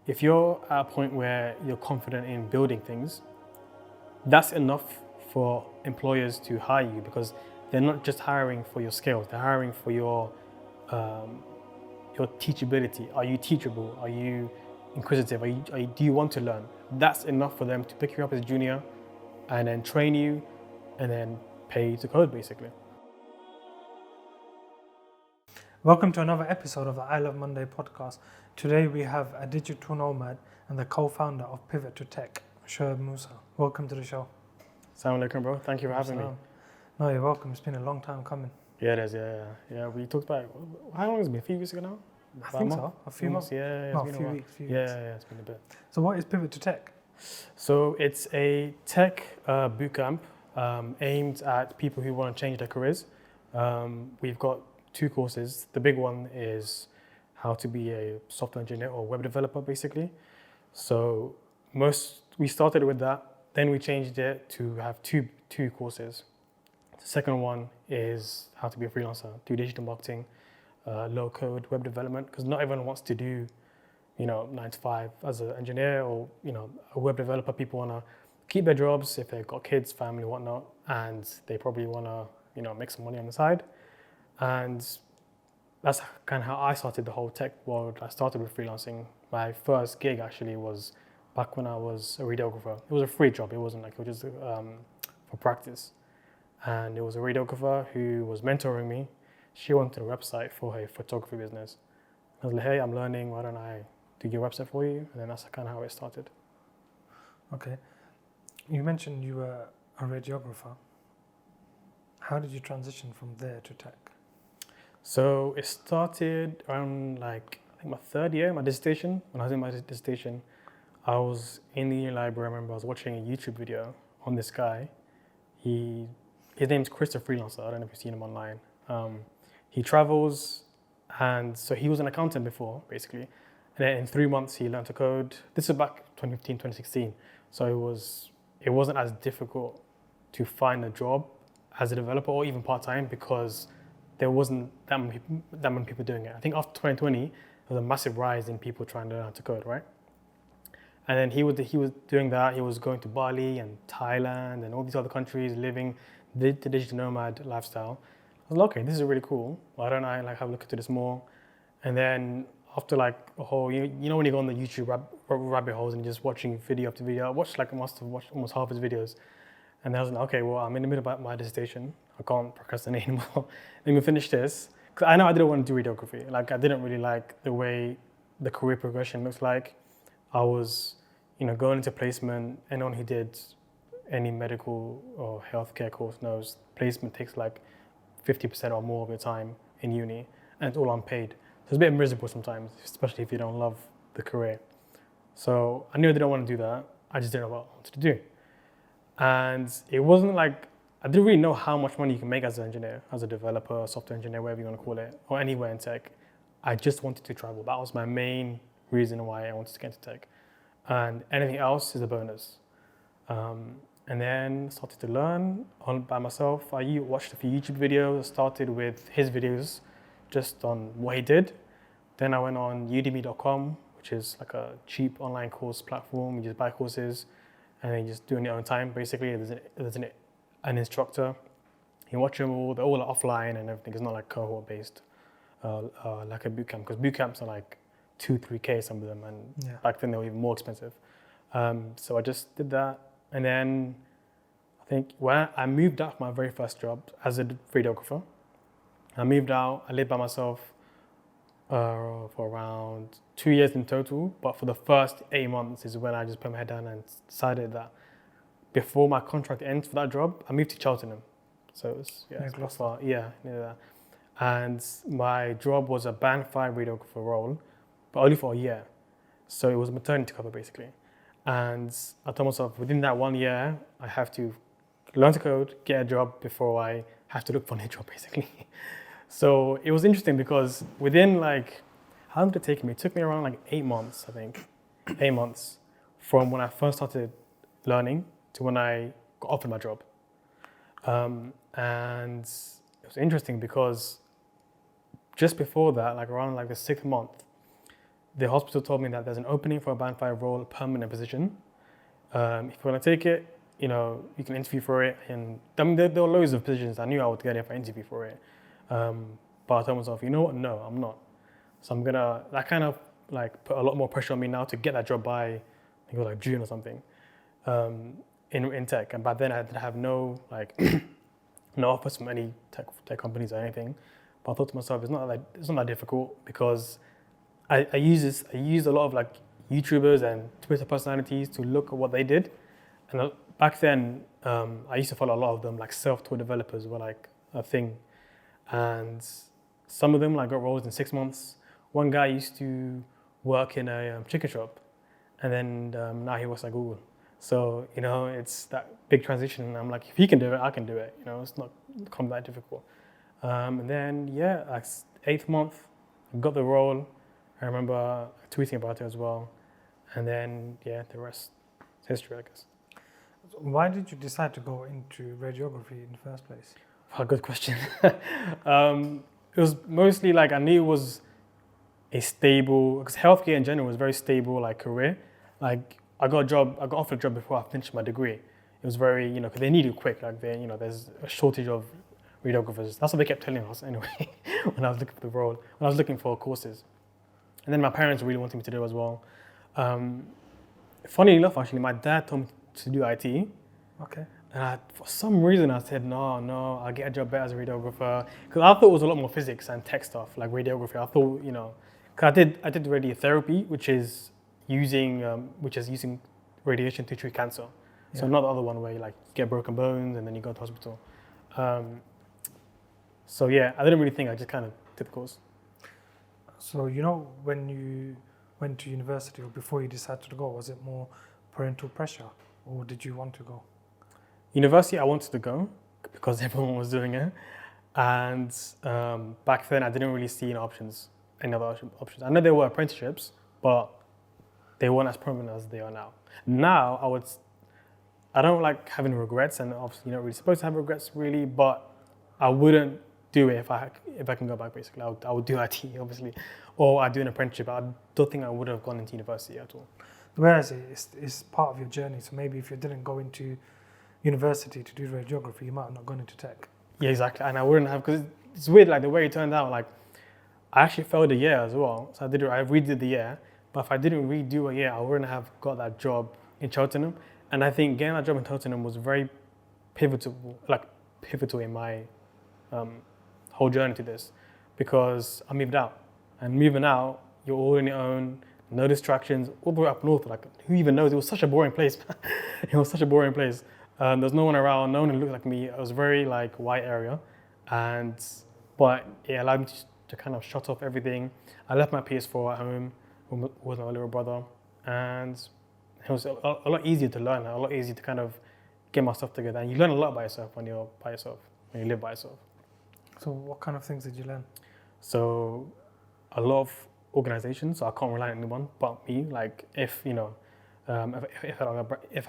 if you're at a point where you're confident in building things, that's enough for employers to hire you, because they're not just hiring for your skills, they're hiring for your teachability. Are you teachable? Are you inquisitive? Do you want to learn? That's enough for them to pick you up as a junior and then train you and then pay you to code, basically. Welcome to another episode of the I Love Monday podcast. Today we have a digital nomad and the co-founder of Pivot to Tech, Shuib Musa. Welcome to the show. Assalamu alaikum, bro. Thank you for having me. No, you're welcome. It's been a long time coming. Yeah, it is. Yeah. We talked about, how long has it been? A few weeks ago now? I think so. A few months. Yeah. No, a few weeks. Yeah, it's been a bit. So what is Pivot to Tech? So it's a tech bootcamp aimed at people who want to change their careers. We've got 2 courses. The big one is how to be a software engineer or web developer, basically. So we started with that. Then we changed it to have two courses. The second one is how to be a freelancer, do digital marketing, low code, web development, because not everyone wants to do, 9 to 5 as an engineer or, a web developer. People want to keep their jobs if they've got kids, family, whatnot, and they probably want to, make some money on the side. And that's kind of how I started the whole tech world. I started with freelancing. My first gig actually was back when I was a radiographer. It was a free job. It wasn't like, it was just for practice. And it was a radiographer who was mentoring me. She wanted a website for her photography business. I was like, hey, I'm learning. Why don't I do your website for you? And then that's kind of how it started. Okay. You mentioned you were a radiographer. How did you transition from there to tech? So it started around I think my 3rd year, my dissertation. When I was in my dissertation, I was in the library. I remember I was watching a YouTube video on this guy. His name's Christopher Freelancer. I don't know if you've seen him online. He travels, and so he was an accountant before, basically. And then in 3 months, he learned to code. This is back 2015, 2016. So it wasn't as difficult to find a job as a developer or even part-time, because there wasn't that many people doing it. I think after 2020, there was a massive rise in people trying to learn how to code, right? And then he was doing that. He was going to Bali and Thailand and all these other countries, living the digital nomad lifestyle. I was like, okay, this is really cool. Why don't I have a look into this more? And then after a whole, when you go on the YouTube rabbit holes and just watching video after video, I must have watched almost half his videos. And then I was like, okay, well, I'm in the middle of my dissertation. I can't procrastinate anymore. Let me finish this. Because I know I didn't want to do radiography. I didn't really like the way the career progression looks like. I was, going into placement. Anyone who did any medical or healthcare course knows placement takes 50% or more of your time in uni, and it's all unpaid. So it's a bit miserable sometimes, especially if you don't love the career. So I knew I didn't want to do that. I just didn't know what I wanted to do. And it wasn't I didn't really know how much money you can make as an engineer, as a developer, software engineer, whatever you want to call it, or anywhere in tech. I just wanted to travel. That was my main reason why I wanted to get into tech. And anything else is a bonus. And then started to learn by myself. I watched a few YouTube videos. I started with his videos just on what he did. Then I went on udemy.com, which is a cheap online course platform. You just buy courses and then you just do it in your own time. Basically, there's an instructor. You watch them all. They're all offline and everything. It's not cohort-based like a bootcamp, because bootcamps are 2-3K, some of them, and back then they were even more expensive. So I just did that. And then I think when I moved out from my very first job as a radiographer, I moved out, I lived by myself for around 2 years in total. But for the first 8 months is when I just put my head down and decided that before my contract ends for that job, I moved to Cheltenham. So it was, it's not far. Yeah, near that. And my job was a band 5 radiographer role, but only for a year. So it was a maternity cover, basically. And I told myself, within that 1 year, I have to learn to code, get a job before I have to look for a new job, basically. So it was interesting because within how long did it take me? It took me around 8 months, I think. 8 months from when I first started learning to when I got offered my job. And it was interesting because just before that, around the 6th month, the hospital told me that there's an opening for a band 5 role, a permanent position. If you want to take it, you know, you can interview for it. And I mean, there were loads of positions. I knew I would get it if I interview for it. But I told myself, you know what? No, I'm not. So that kind of like put a lot more pressure on me now to get that job by, I think it was like June or something, in tech. And by then I didn't have no offers from any tech companies or anything. But I thought to myself, it's not that difficult, because I used a lot of like YouTubers and Twitter personalities to look at what they did. And back then, I used to follow a lot of them, like self-taught developers were like a thing. And some of them like got roles in 6 months. One guy used to work in a chicken shop, and then now he works at Google. So, you know, it's that big transition. And I'm like, if he can do it, I can do it. You know, it's not come that difficult. And then, yeah, like 8th month, I got the role. I remember tweeting about it as well. And then, yeah, the rest is history, I guess. Why did you decide to go into radiography in the first place? Oh, good question. It was mostly like I knew it was a stable, because healthcare in general was very stable, like career. Like I got offered a job before I finished my degree. It was very, you know, because they need you quick. Like there's a shortage of radiographers. That's what they kept telling us anyway when I was looking for the role, when I was looking for courses. And then my parents really wanted me to do it as well. Funny enough, actually, my dad told me to do IT. Okay. And for some reason, I said, no, I'll get a job better as a radiographer. Because I thought it was a lot more physics and tech stuff, like radiography. I thought, you know, because I did radiotherapy, which is using radiation to treat cancer. Yeah. So not the other one where you like get broken bones and then you go to hospital. So yeah, I didn't really think, I just kind of did the course. So, you know, when you went to university or before you decided to go, was it more parental pressure or did you want to go? University, I wanted to go because everyone was doing it. And back then, I didn't really see any options. I know there were apprenticeships, but they weren't as prominent as they are now. Now, I don't like having regrets, and obviously you're not really supposed to have regrets really, but I wouldn't do it if I can go back, basically. I would do IT, obviously, or I'd do an apprenticeship. I don't think I would have gone into university at all. Whereas it's part of your journey, so maybe if you didn't go into university to do radiography, you might have not gone into tech. Yeah, exactly, and I wouldn't have, because it's weird, like the way it turned out, like I actually failed a year as well, so I redid the year, but if I didn't redo a year, I wouldn't have got that job in Cheltenham, and I think getting that job in Cheltenham was very pivotal in my whole journey to this, because I moved out, and moving out, you're all on your own, no distractions, all the way up north, like who even knows, it was such a boring place. It was such a boring place. There's no one around, no one who looked like me. It was a very like white area, but it allowed me to kind of shut off everything. I left my PS4 at home with my little brother, and it was a lot easier to learn, a lot easier to kind of get my stuff together. And you learn a lot by yourself when you're by yourself, when you live by yourself. So what kind of things did you learn? So a lot of organizations, so I can't rely on anyone but me. Like if I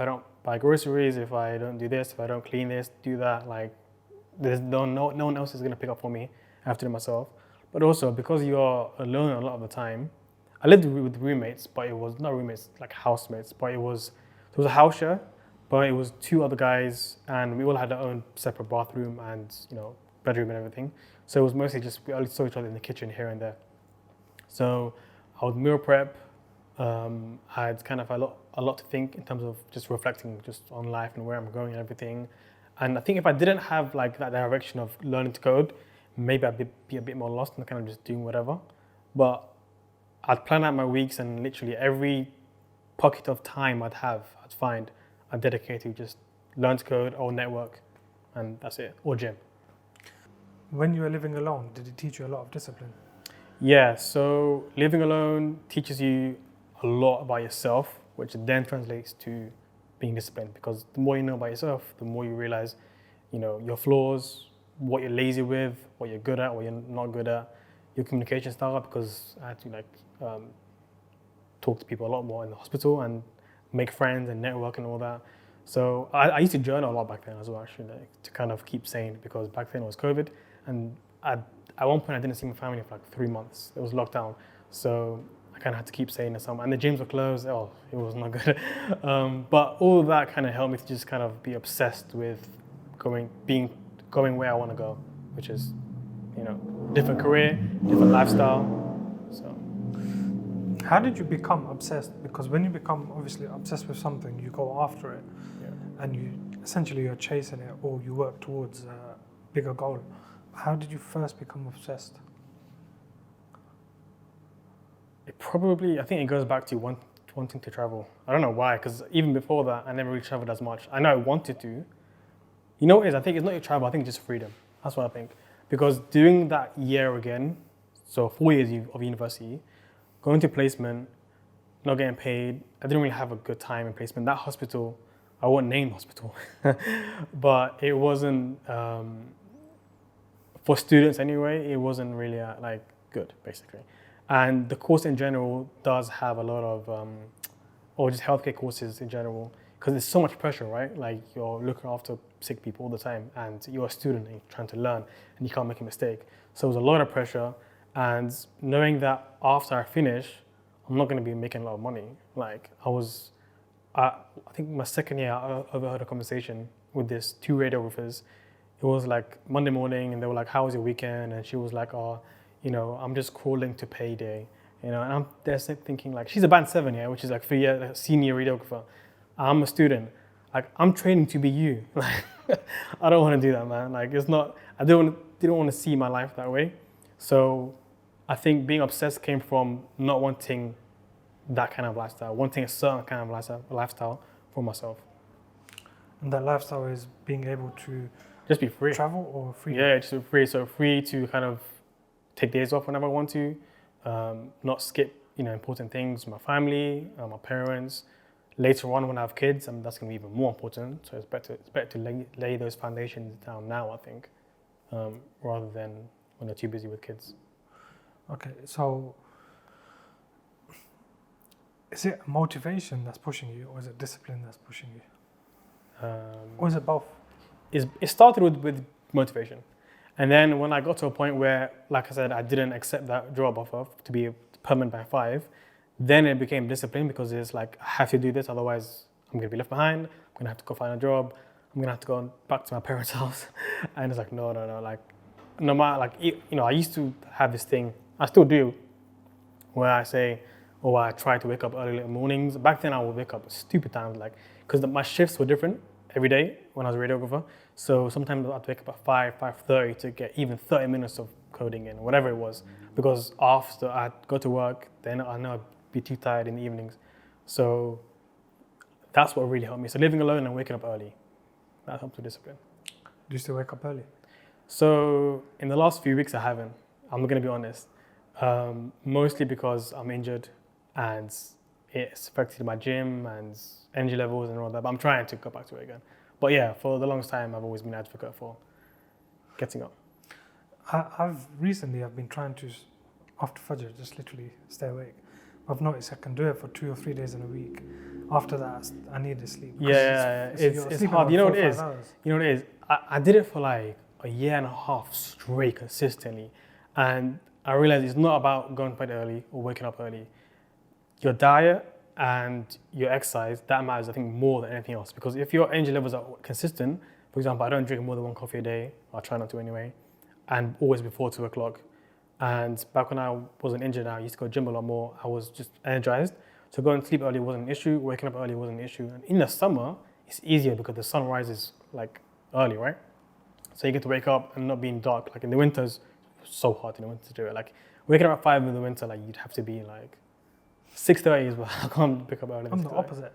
don't buy groceries, if I don't do this, if I don't clean this, do that, like there's no one else is gonna pick up for me. I have to do it myself. But also because you're alone a lot of the time, I lived with roommates, but it was not roommates, like housemates. But there was a house share, but it was 2 other guys, and we all had our own separate bathroom and bedroom and everything. So it was mostly just we only saw each other in the kitchen here and there. So I would meal prep. I had kind of a lot to think in terms of just reflecting just on life and where I'm going and everything. And I think if I didn't have like that direction of learning to code, maybe I'd be a bit more lost and kind of just doing whatever. But I'd plan out my weeks, and literally every pocket of time I'd find, I'd dedicate to just learn to code or network, and that's it, or gym. When you were living alone, did it teach you a lot of discipline? Yeah, so living alone teaches you a lot about yourself, which then translates to being disciplined, because the more you know about yourself, the more you realize, your flaws, what you're lazy with, what you're good at, what you're not good at, your communication style, because I had to talk to people a lot more in the hospital and make friends and network and all that. So I used to journal a lot back then as well, actually, to kind of keep sane, because back then it was COVID, and at one point I didn't see my family for like 3 months. It was lockdown. So I kind of had to keep saying to someone, and the gyms were closed. Oh, it was not good. But all of that kind of helped me to just kind of be obsessed with going where I want to go, which is, different career, different lifestyle. So How did you become obsessed? Because when you become obviously obsessed with something, you go after it, and you're chasing it, or you work towards a bigger goal. How did you first become obsessed? I think it goes back to wanting to travel. I don't know why, because even before that, I never really traveled as much. I know I wanted to. You know what it is? I think it's not your travel, I think it's just freedom. That's what I think. Because doing that year again, so 4 years of university, going to placement, not getting paid, I didn't really have a good time in placement. That hospital, I won't name the hospital, but it wasn't, for students anyway, it wasn't really good, basically. And the course in general does have a lot of, or just healthcare courses in general, because there's so much pressure, right? Like you're looking after sick people all the time, and you're a student and you're trying to learn, and you can't make a mistake. So it was a lot of pressure, and knowing that after I finish, I'm not going to be making a lot of money. Like I think my second year, I overheard a conversation with these 2 radiographers. It was like Monday morning, and they were like, "How was your weekend?" And she was like, "Oh, I'm just crawling to payday." And I'm there thinking like, she's a band 7, which is like 3 year senior radiographer. I'm a student. Like, I'm training to be you. Like, I don't want to do that, man. Like, it's not. I didn't want to see my life that way. So, I think being obsessed came from not wanting that kind of lifestyle, wanting a certain kind of lifestyle for myself. And that lifestyle is being able to just be free. Travel or free? Yeah, just free. So free to kind of take days off whenever I want to, not skip, important things, my family, my parents. Later on, when I have kids, that's going to be even more important. So it's better to lay those foundations down now, I think, rather than when they're too busy with kids. Okay, so is it motivation that's pushing you, or is it discipline that's pushing you? Or is it both? It started with motivation. And then when I got to a point where, like I said, I didn't accept that job offer to be a permanent band 5, then it became discipline, because it's like, I have to do this, otherwise I'm going to be left behind. I'm going to have to go find a job. I'm going to have to go back to my parents' house. And it's like, no. Like, no matter, I used to have this thing, I still do, where I say, I try to wake up early in the mornings. Back then I would wake up at stupid times, because my shifts were different every day when I was a radiographer. So sometimes I'd wake up at 5:30 to get even 30 minutes of coding in, whatever it was. Because after I'd go to work, then I know I'd be too tired in the evenings. So that's what really helped me. So living alone and waking up early, that helped with discipline. Do you still wake up early? So in the last few weeks I haven't. I'm going to be honest. Mostly because I'm injured and it's affected my gym and energy levels and all that. But I'm trying to go back to it again. But yeah, for the longest time, I've always been an advocate for getting up. I've been trying to, after Fajr, just literally stay awake. I've noticed I can do it for 2 or 3 days in a week. After that, I need to sleep. Yeah, it's hard. You know what it is? You know what it is? I did it for like a year and a half straight consistently. And I realized it's not about going to bed early or waking up early. Your diet and your exercise, that matters, I think, more than anything else. Because if your energy levels are consistent, for example, I don't drink more than 1 coffee a day, I try not to anyway, and always before 2 o'clock. And back when I wasn't injured, I used to go gym a lot more, I was just energized. So going to sleep early wasn't an issue, waking up early wasn't an issue. And in the summer, it's easier because the sun rises like early, right? So you get to wake up and not being dark. Like in the winters, so hard in the winter to do it. Like waking up at 5 in the winter, like you'd have to be like 6:30 is, but I can't pick up early. I'm the opposite.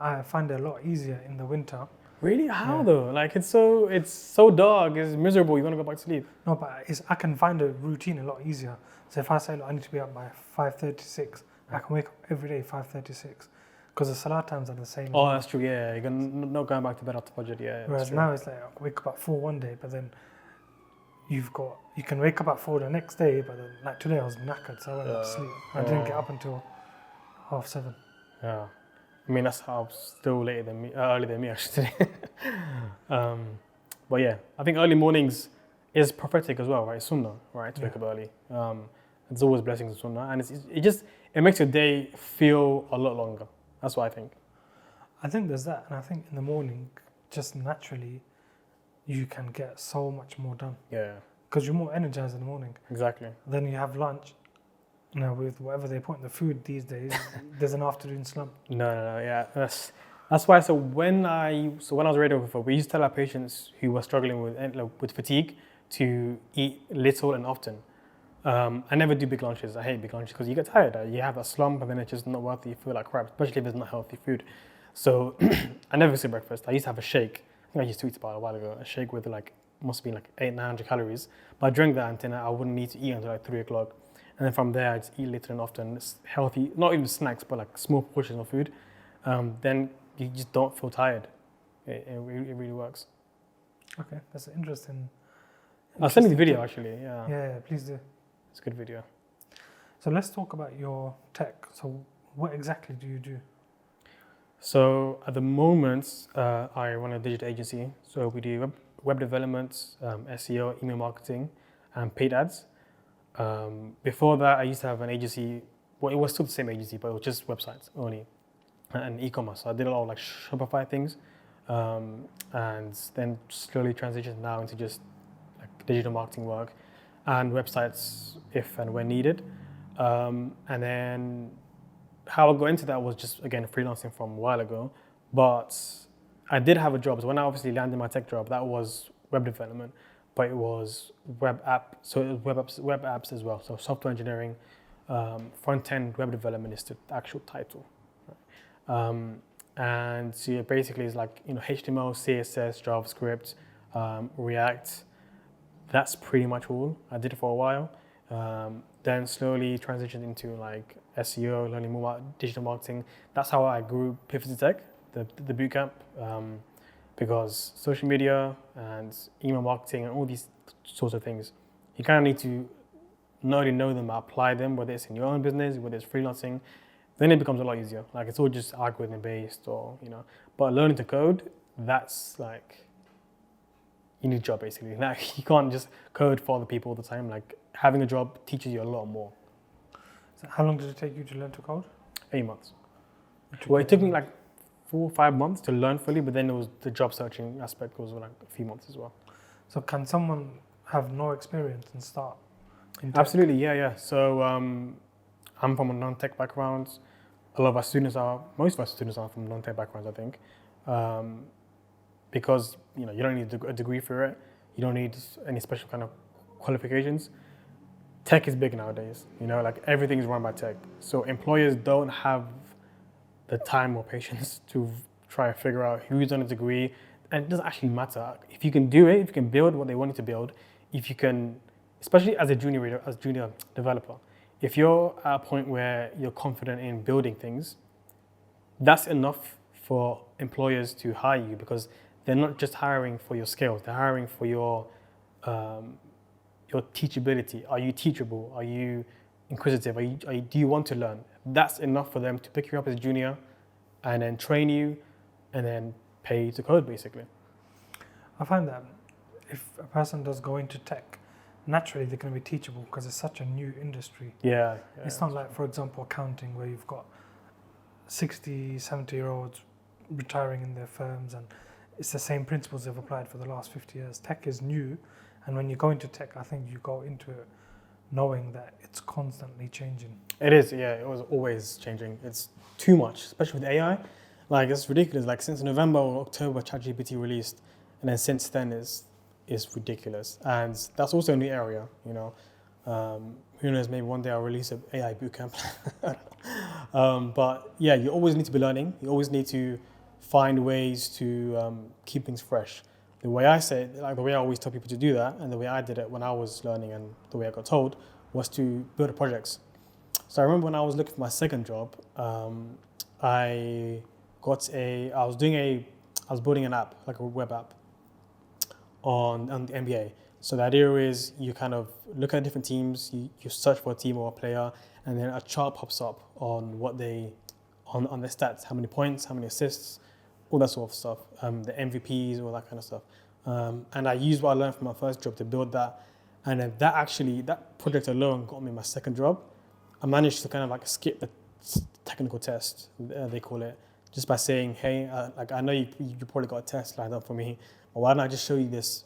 I find it a lot easier in the winter. Really? How though? Like it's so dark, it's miserable, you want to go back to sleep. No, but I can find a routine a lot easier. So if I say, look, I need to be up by 5:36, I can wake up every day 5:36. Because the salah times are the same. Oh, that's true, yeah. You're not going back to bed after Fajr, yeah. Whereas now it's like, I wake up at 4 one day, but then you can wake up at 4 the next day, but then like today I was knackered, so I went to sleep. I didn't get up until 7:30. Yeah. I mean, that's how still early than me actually. But yeah, I think early mornings is prophetic as well, right? Sunnah, right? To wake up early. There's always blessings in sunnah, and it makes your day feel a lot longer. That's what I think. I think there's that, and I think in the morning, just naturally, you can get so much more done Yeah, because you're more energized in the morning. exactly. Then you have lunch. With whatever they put in the food these days, there's an afternoon slump. No, yeah. That's why. So when I was a radiographer, we used to tell our patients who were struggling with fatigue to eat little and often. I never do big lunches. I hate big lunches because you get tired. You have a slump, and then it's just not worth it. You feel like crap, especially if it's not healthy food. So I never skip breakfast. I used to have a shake. I think I used to eat about a while ago. A shake with must be 800-900 calories. But I drank that, and then I wouldn't need to eat until 3 o'clock. And then from there, I just eat little and often. It's healthy, not even snacks, but small portions of food. Then you just don't feel tired. It really works. Okay, that's interesting. I'll send you the video actually. Yeah, please do. It's a good video. So let's talk about your tech. So what exactly do you do? So at the moment, I run a digital agency. So we do web development, SEO, email marketing, and paid ads. Before that, I used to have an agency. Well, it was still the same agency, but it was just websites only and e-commerce. So I did a lot of Shopify things, and then slowly transitioned now into just digital marketing work and websites if and when needed. And then how I got into that was just, again, freelancing from a while ago. But I did have a job. So when I obviously landed my tech job, that was web development, but it was web apps as well. So software engineering, front-end web development is the actual title. And so basically it's HTML, CSS, JavaScript, React. That's pretty much all. I did it for a while. Then slowly transitioned into SEO, learning more about digital marketing. That's how I grew Pivot to Tech, the bootcamp, because social media and email marketing and all these sorts of things, you kind of need to not only know them, but apply them, whether it's in your own business, whether it's freelancing. Then it becomes a lot easier. It's all just algorithm based but learning to code, that's you need a job basically. You can't just code for other people all the time. Having a job teaches you a lot more. So how long did it take you to learn to code? 8 months. Well, it took me 4 or 5 months to learn fully, but then it was the job searching aspect was a few months as well. So can someone have no experience and start in tech? Absolutely, yeah. So I'm from a non-tech background. Most of our students are from non-tech backgrounds, I think. Because you don't need a degree for it. You don't need any special kind of qualifications. Tech is big nowadays. Everything is run by tech. So employers don't have the time or patience to try to figure out who's done a degree, and it doesn't actually matter. If you can do it, if you can build what they want you to build, if you can, especially as a junior developer, if you're at a point where you're confident in building things, that's enough for employers to hire you, because they're not just hiring for your skills, they're hiring for your teachability. Are you teachable? Are you inquisitive? Do you want to learn? That's enough for them to pick you up as a junior and then train you and then pay you to code, basically. I find that if a person does go into tech, naturally they're going to be teachable because it's such a new industry. Yeah. It's not like, for example, accounting, where you've got 60, 70-year-olds retiring in their firms, and it's the same principles they've applied for the last 50 years. Tech is new, and when you go into tech, I think you go into it knowing that it's constantly changing. It is, yeah. It was always changing. It's too much, especially with AI. It's ridiculous. Since November or October, ChatGPT released, and then since then is ridiculous. And that's also a new area, Who knows, maybe one day I'll release an AI bootcamp. But yeah, you always need to be learning. You always need to find ways to keep things fresh. The way I say it, the way I always tell people to do that, and the way I did it when I was learning and the way I got told, was to build projects. So I remember when I was looking for my second job, I was building an app, a web app on the NBA. So the idea is you kind of look at different teams, you search for a team or a player, and then a chart pops up on what on their stats, how many points, how many assists, all that sort of stuff, the MVPs, all that kind of stuff. And I used what I learned from my first job to build that, And then that project alone got me my second job. I managed to kind of like skip the technical test, they call it, just by saying, hey, like I know you probably got a test lined up for me, but why don't I just show you this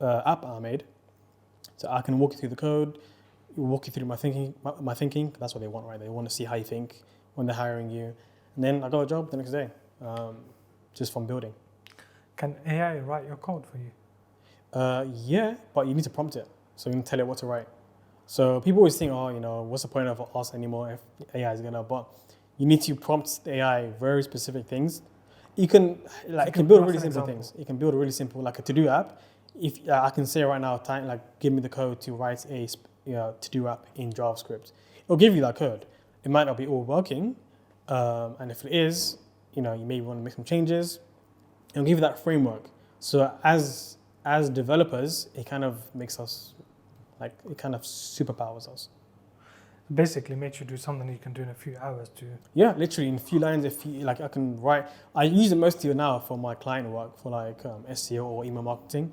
app I made? So I can walk you through the code, walk you through my thinking. That's what they want, right? They want to see how you think when they're hiring you. And then I got a job the next day, just from building. Can AI write your code for you? Yeah, but you need to prompt it. So you can tell it what to write. So people always think, what's the point of us anymore if AI is gonna? But you need to prompt the AI very specific things. It can build really simple things. It can build a really simple, like a to-do app. If I can say right now, give me the code to write a to-do app in JavaScript. It'll give you that code. It might not be all working, and if it is, you maybe want to make some changes. It'll give you that framework. So as developers, it kind of makes us, it kind of superpowers us. Basically makes you do something you can do in a few hours too. Yeah, literally in a few lines. I can write. I use it mostly now for my client work, for SEO or email marketing.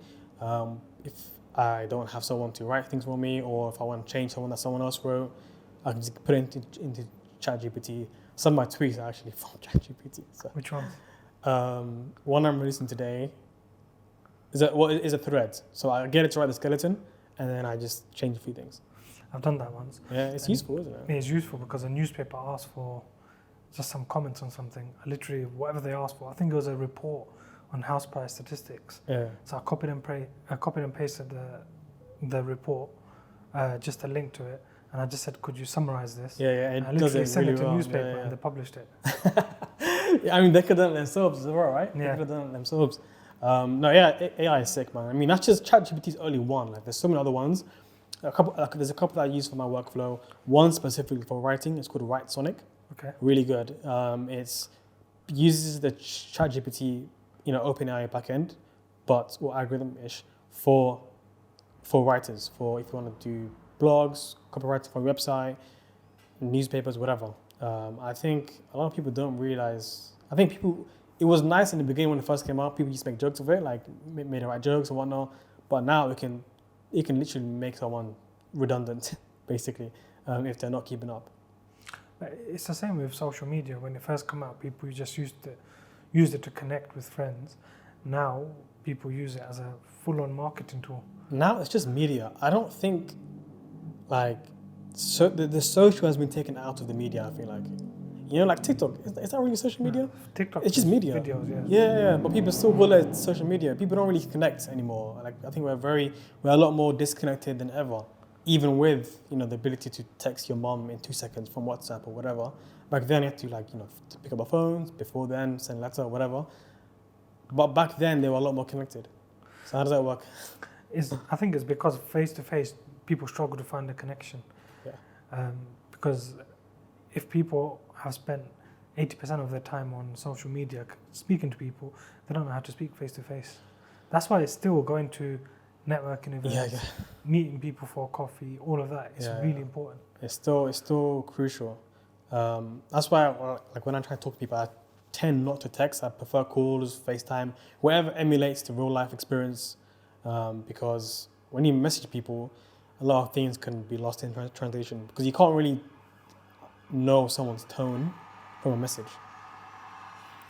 If I don't have someone to write things for me, or if I want to change someone that someone else wrote, I can just put it into ChatGPT. Some of my tweets are actually from ChatGPT. So. Which ones? One I'm releasing today is a thread. So I get it to write the skeleton, and then I just change a few things. I've done that once. Yeah, it's useful, isn't it? It's useful because a newspaper asked for just some comments on something. Literally, whatever they asked for. I think it was a report on house price statistics. Yeah. So I copied and pasted the report, just a link to it, and I just said, "Could you summarize this?" Yeah. And I literally sent really it to a well. newspaper, and they published it. I mean, they could have done it themselves as well, right? Yeah. They could have done it themselves. AI is sick, man. I mean, that's just ChatGPT is only one. There's so many other ones. There's a couple that I use for my workflow. One specifically for writing. It's called Write Sonic. Okay. Really good. It uses the ChatGPT, OpenAI backend, or algorithm-ish for writers. For if you want to do blogs, copywriting for a website, newspapers, whatever. I think a lot of people don't realize. It was nice in the beginning when it first came out. People used to make jokes of it, made it write jokes and whatnot. But now it can literally make someone redundant, basically, if they're not keeping up. It's the same with social media. When it first came out, people just used it to connect with friends. Now people use it as a full-on marketing tool. Now it's just media. I don't think the social has been taken out of the media. I feel like TikTok. Is that really social media? TikTok. It's just media. Videos, Yeah. But people still call it social media. People don't really connect anymore. I think we're a lot more disconnected than ever. Even with the ability to text your mom in 2 seconds from WhatsApp or whatever. Back then you had to to pick up our phones. Before then, send a letter or whatever. But back then they were a lot more connected. So how does that work? I think it's because face to face people struggle to find a connection. Yeah. Because if people have spent 80% of their time on social media speaking to people, they don't know how to speak face to face. That's why it's still going to networking events, meeting people for coffee, all of that. It's really important. It's still crucial. That's why when I try to talk to people, I tend not to text. I prefer calls, FaceTime, whatever emulates the real life experience. Because when you message people, a lot of things can be lost in translation because you can't really know someone's tone from a message.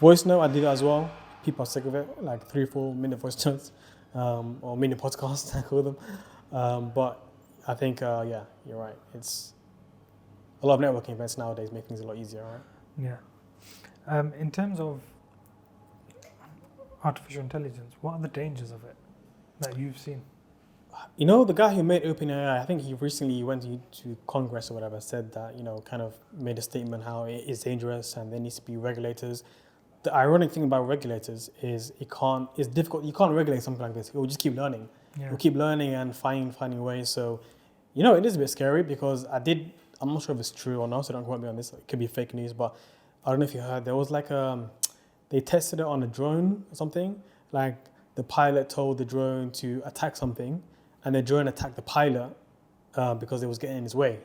Voice note, I do that as well. People are sick of it, 3-4 minute voice notes, or mini podcasts, I call them. But I think, you're right. It's a lot of networking events nowadays make things a lot easier, right? Yeah. In terms of artificial intelligence, what are the dangers of it that you've seen? The guy who made OpenAI, I think he recently went to Congress or whatever, said that, kind of made a statement how it is dangerous and there needs to be regulators. The ironic thing about regulators is it's difficult. You can't regulate something like this. It will just keep learning. Yeah. It will keep learning and finding ways. So, it is a bit scary because I'm not sure if it's true or not, so don't quote me on this. It could be fake news, but I don't know if you heard, there was they tested it on a drone or something. The pilot told the drone to attack something, and the drone attacked the pilot because it was getting in his way.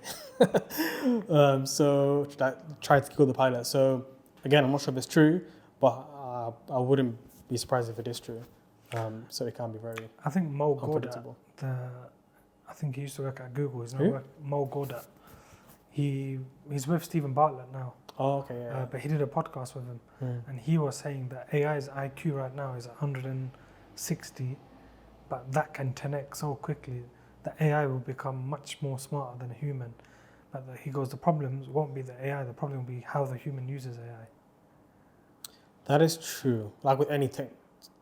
So that tried to kill the pilot. So again, I'm not sure if it's true, but I wouldn't be surprised if it is true. So it can be very I think Mo Gawdat, unpredictable. the I think he used to work at Google. He's now Who? Mo Gaudat. He's with Stephen Bartlett now. Oh, okay, yeah. But he did a podcast with him, and he was saying that AI's IQ right now is 160, but that can 10x so quickly that AI will become much more smarter than a human. But he goes, the problems won't be the AI, the problem will be how the human uses AI. That is true. Like with any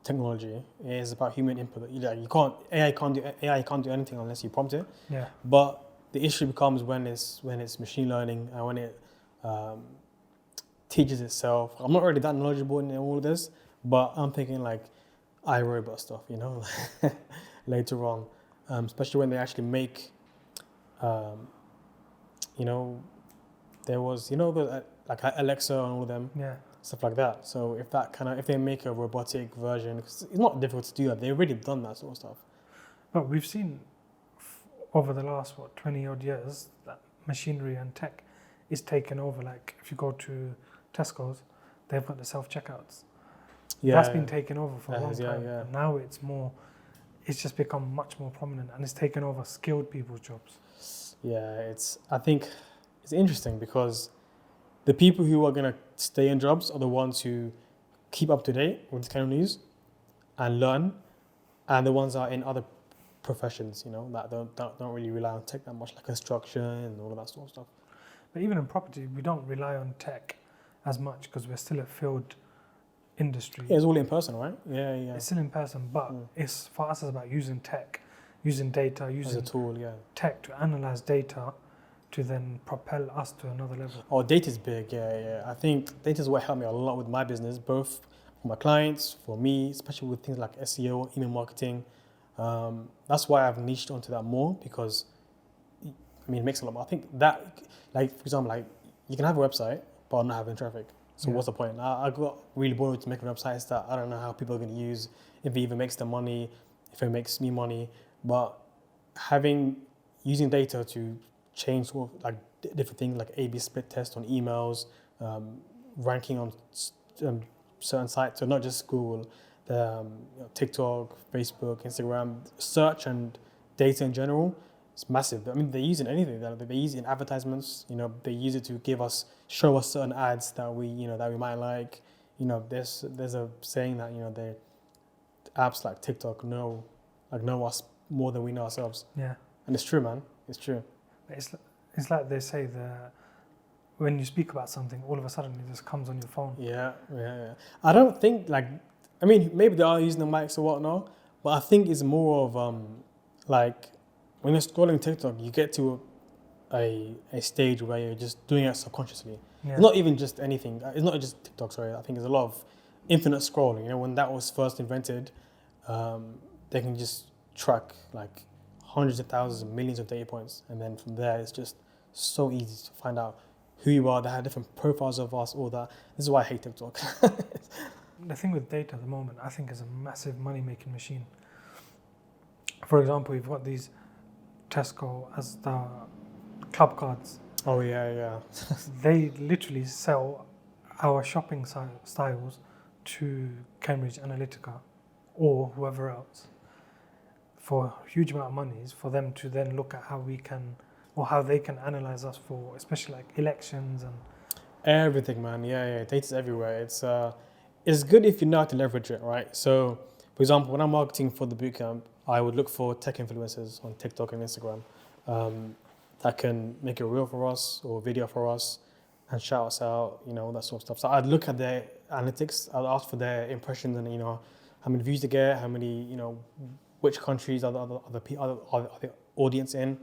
technology, it is about human input. AI can't do anything unless you prompt it. Yeah. But the issue becomes when it's machine learning and when it teaches itself. I'm not really that knowledgeable in all of this, but I'm thinking like iRobot stuff, later on, especially when they actually make, there was, like Alexa and all of them, Yeah. stuff like that. So if they make a robotic version, 'cause it's not difficult to do that. They've already done that sort of stuff. But we've seen over the last 20 odd years that machinery and tech is taken over. Like if you go to Tesco's, they've got the self checkouts. Yeah, That's been taken over for a long yeah, time. yeah. And now it's just become much more prominent, and it's taken over skilled people's jobs. Yeah, I think it's interesting because the people who are going to stay in jobs are the ones who keep up to date with this kind of news and learn, and the ones that are in other professions, that don't really rely on tech that much, like construction and all of that sort of stuff. But even in property, we don't rely on tech as much because we're still a field industry. Yeah, it's all in person, right? Yeah. It's still in person, but it's for us, it's about using tech, using data, As using a tool, yeah. tech to analyze data to then propel us to another level. Oh, data's big, yeah. I think data's what helped me a lot with my business, both for my clients, for me, especially with things like SEO, email marketing. That's why I've niched onto that more because, it makes a lot more. I think that, like, for example, like, you can have a website, but not having traffic. So what's the point? I got really bored to making websites that I don't know how people are going to use, if it even makes them money, if it makes me money. But using data to change sort of like different things like A/B split test on emails, ranking on certain sites, so not just Google, TikTok, Facebook, Instagram, search and data in general. It's massive. They use it in anything. They use it in advertisements. They use it to show us certain ads that we might like. There's a saying that the apps like TikTok know us more than we know ourselves. Yeah. And it's true, man. It's true. It's like they say that when you speak about something, all of a sudden it just comes on your phone. Yeah. I don't think maybe they are using the mics or whatnot, but I think it's more of when you're scrolling TikTok, you get to a stage where you're just doing it subconsciously. Yeah. It's not even just anything. It's not just TikTok, sorry. I think there's a lot of infinite scrolling. When that was first invented, they can just track like hundreds of thousands and millions of data points. And then from there, it's just so easy to find out who you are. They have different profiles of us, all that. This is why I hate TikTok. The thing with data at the moment, I think, is a massive money-making machine. For example, you've got these Tesco as the club cards. Oh, yeah. They literally sell our shopping styles to Cambridge Analytica or whoever else for a huge amount of money for them to then look at how they can analyze us for, especially like elections and Everything, man. Yeah. Data's everywhere. It's good if you know how to leverage it, right? So, for example, when I'm marketing for the bootcamp, I would look for tech influencers on TikTok and Instagram that can make a reel for us or video for us and shout us out, that sort of stuff. So I'd look at their analytics. I'd ask for their impressions and, how many views they get, how many, which countries are the audience in,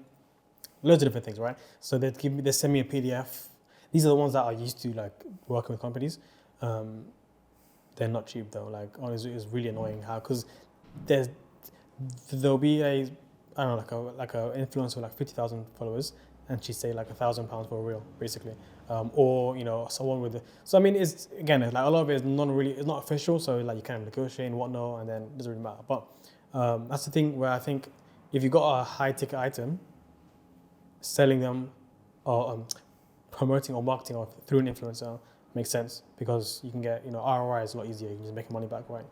loads of different things, right? So they send me a PDF. These are the ones that I used to like working with companies. They're not cheap though. Like honestly, it's really annoying because there'll be a influencer with like 50,000 followers, and she'd say like £1,000 for a reel, basically, or someone with. It's again like a lot of it is it's not official, so like you kind of negotiate and whatnot, and then it doesn't really matter. But that's the thing where I think if you got a high ticket item, selling them or promoting or marketing or through an influencer makes sense because you can get ROI is a lot easier. You can just make money back, right?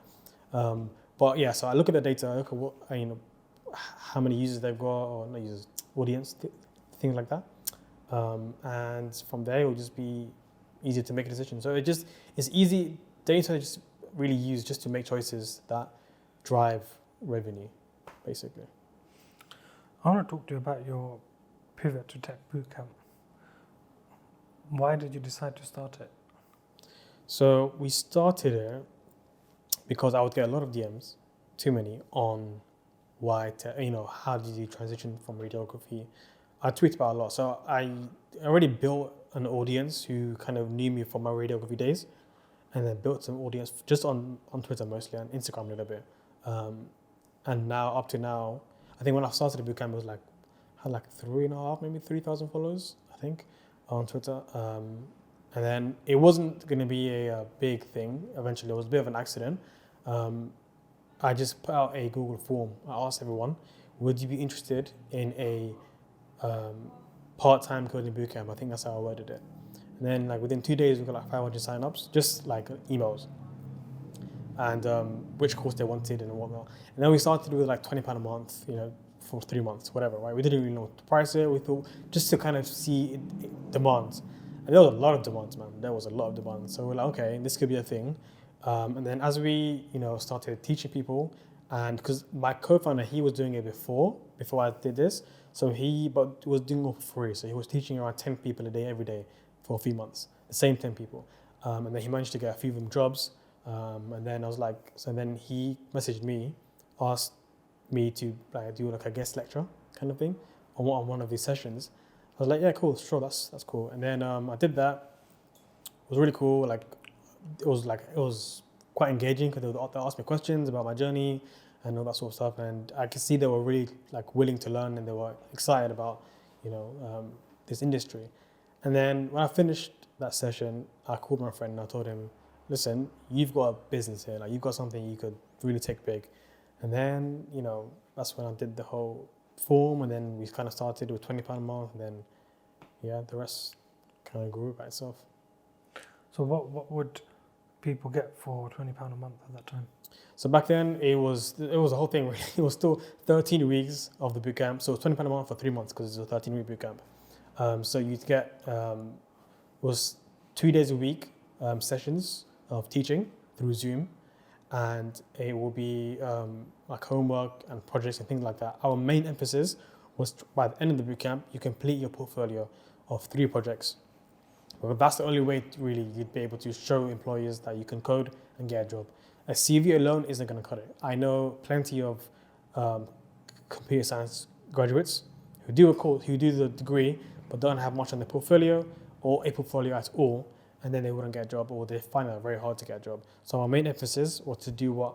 But yeah, so I look at the data, I look at what how many users they've got, or not users, audience, things like that. And from there, it will just be easier to make a decision. So it's easy. Data is just really used just to make choices that drive revenue, basically. I want to talk to you about your pivot to tech bootcamp. Why did you decide to start it? So we started it because I would get a lot of DMs, too many, on how did you transition from radiography? I tweet about a lot. So I already built an audience who kind of knew me from my radiography days, and then built some audience just on Twitter mostly, and Instagram a little bit. And now, up to now, I think when I started the bootcamp, it was had 3.5, maybe 3,000 followers, I think, on Twitter. And then it wasn't going to be a big thing. Eventually, it was a bit of an accident. I just put out a Google form. I asked everyone, would you be interested in a part-time coding bootcamp? I think that's how I worded it. And then within 2 days, we got 500 sign-ups, just emails, and which course they wanted and whatnot. And then we started with £20 a month, for 3 months, whatever, right? We didn't really know what to price it. We thought just to kind of see demands. And there was a lot of demands, man. There was a lot of demands. So we're like, okay, this could be a thing. And then as we, started teaching people, and because my co-founder, he was doing it before I did this. So he was doing it for free. So he was teaching around 10 people a day, every day for a few months, the same 10 people. And then he managed to get a few of them jobs. And then I was like, so then he messaged me, asked me to do a guest lecture kind of thing on one of these sessions. I was like, yeah, cool, sure, that's cool. And then I did that. It was really cool. It was quite engaging because they asked me questions about my journey and all that sort of stuff. And I could see they were really willing to learn, and they were excited about this industry. And then when I finished that session, I called my friend and I told him, listen, you've got a business here. You've got something you could really take big. And then, that's when I did the whole form, and then we kind of started with £20 a month, and then, the rest kind of grew by itself. So what would people get for £20 a month at that time? So back then, it was a whole thing, really. It was still 13 weeks of the bootcamp. So it was £20 a month for 3 months because it's a 13-week bootcamp. So you'd get, it was 2 days a week sessions of teaching through Zoom. And it will be homework and projects and things like that. Our main emphasis was by the end of the bootcamp, you complete your portfolio of 3 projects. Well, that's the only way you'd be able to show employers that you can code and get a job. A CV alone isn't going to cut it. I know plenty of computer science graduates who do the degree but don't have much on their portfolio or a portfolio at all, and then they wouldn't get a job, or they find it very hard to get a job. So our main emphasis was to do what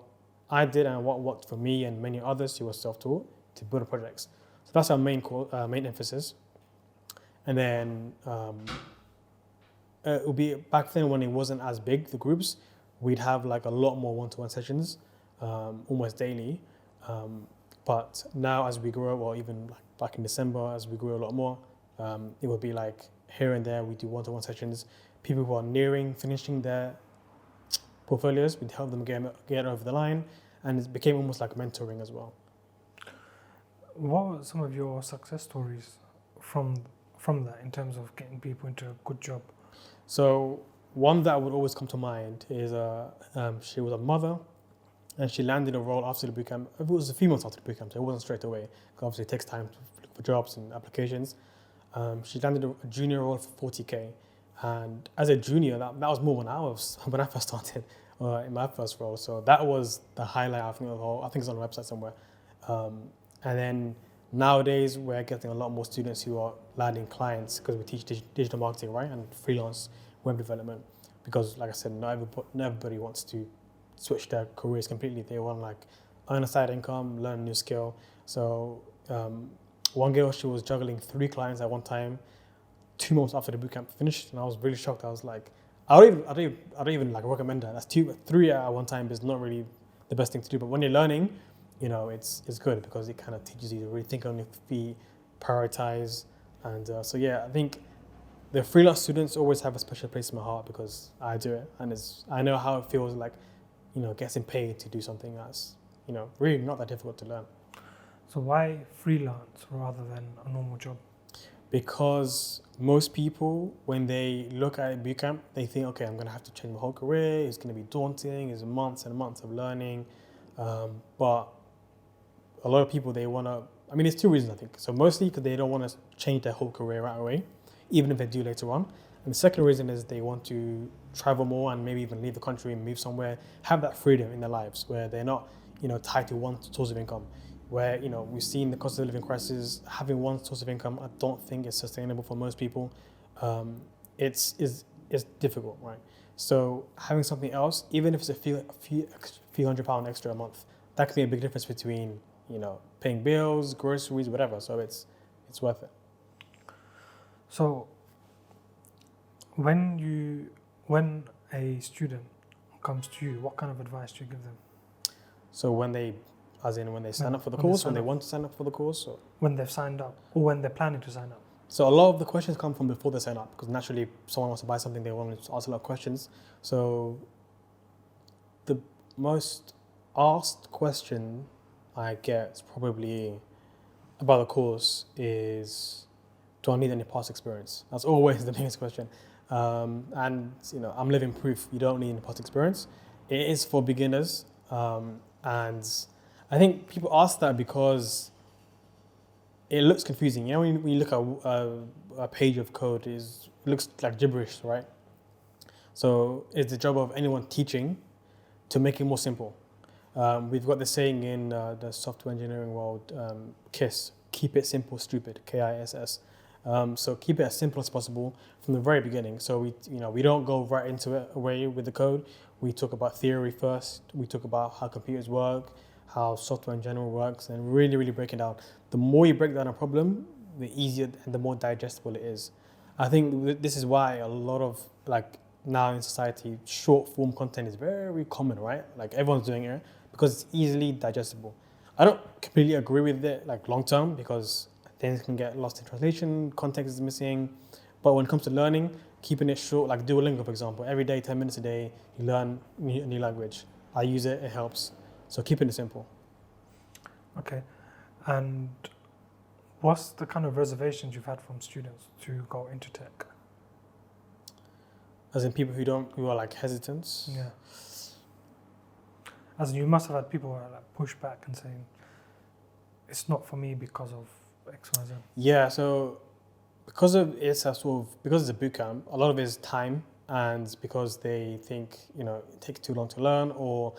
I did and what worked for me and many others who were self-taught, to build projects. So that's our main emphasis. And then it would be back then when it wasn't as big, the groups, we'd have a lot more one-to-one sessions, almost daily. But now as we grow, or even back in December, as we grew a lot more, it would be here and there we do one-to-one sessions. People who are nearing finishing their portfolios, we'd help them get over the line, and it became almost like mentoring as well. What were some of your success stories from that in terms of getting people into a good job? So one that would always come to mind is she was a mother, and she landed a role after the bootcamp. It was a few months after the bootcamp, so it wasn't straight away. Obviously, it takes time to look for jobs and applications. She landed a junior role for 40K. And as a junior, that was more when I first started in my first role. So that was the highlight, I think, of the whole. I think it's on the website somewhere. And then nowadays, we're getting a lot more students who are landing clients because we teach digital marketing, right, and freelance web development. Because, like I said, not everybody wants to switch their careers completely. They want earn a side income, learn a new skill. So one girl, she was juggling 3 clients at one time. 2 months after the bootcamp finished, and I was really shocked. I was like, I don't even recommend that. That's 3 at one time is not really the best thing to do. But when you're learning, it's good because it kind of teaches you to really think on your feet, prioritize, and I think the freelance students always have a special place in my heart because I do it, and I know how it feels getting paid to do something that's really not that difficult to learn. So why freelance rather than a normal job? Because most people, when they look at bootcamp, they think, okay, I'm going to have to change my whole career. It's going to be daunting. It's months and months of learning. But a lot of people, they want to, I mean, there's two reasons, I think. So mostly because they don't want to change their whole career right away, even if they do later on. And the second reason is they want to travel more and maybe even leave the country and move somewhere, have that freedom in their lives where they're not, tied to one source of income. Where, we've seen the cost of living crisis, having one source of income, I don't think is sustainable for most people. It's difficult, right? So having something else, even if it's a few £100 extra a month, that can be a big difference between, paying bills, groceries, whatever. So it's worth it. So when a student comes to you, what kind of advice do you give them? So when they sign up for the course, when they want to sign up for the course? Or? When they've signed up, or when they're planning to sign up? So a lot of the questions come from before they sign up, because naturally, if someone wants to buy something, they want to ask a lot of questions. So the most asked question I get probably about the course is, do I need any past experience? That's always the biggest question. And I'm living proof you don't need any past experience. It is for beginners. And I think people ask that because it looks confusing. When you look at a page of code, it looks like gibberish, right? So it's the job of anyone teaching to make it more simple. We've got the saying in the software engineering world, KISS, keep it simple, stupid, KISS. So keep it as simple as possible from the very beginning. So we don't go right into it away with the code. We talk about theory first. We talk about how computers work, how software in general works, and really, really break it down. The more you break down a problem, the easier and the more digestible it is. I think this is why a lot of now in society, short form content is very common, right? Like everyone's doing it because it's easily digestible. I don't completely agree with it long term because things can get lost in translation, context is missing. But when it comes to learning, keeping it short, like Duolingo, for example, every day, 10 minutes a day, you learn a new language. I use it, it helps. So keeping it simple. Okay. And what's the kind of reservations you've had from students to go into tech? As in people who are hesitant? Yeah. As in you must have had people who are push back and saying, it's not for me because of X, Y, Z. Yeah, so because it's a boot camp, a lot of it is time, and because they think, it takes too long to learn, or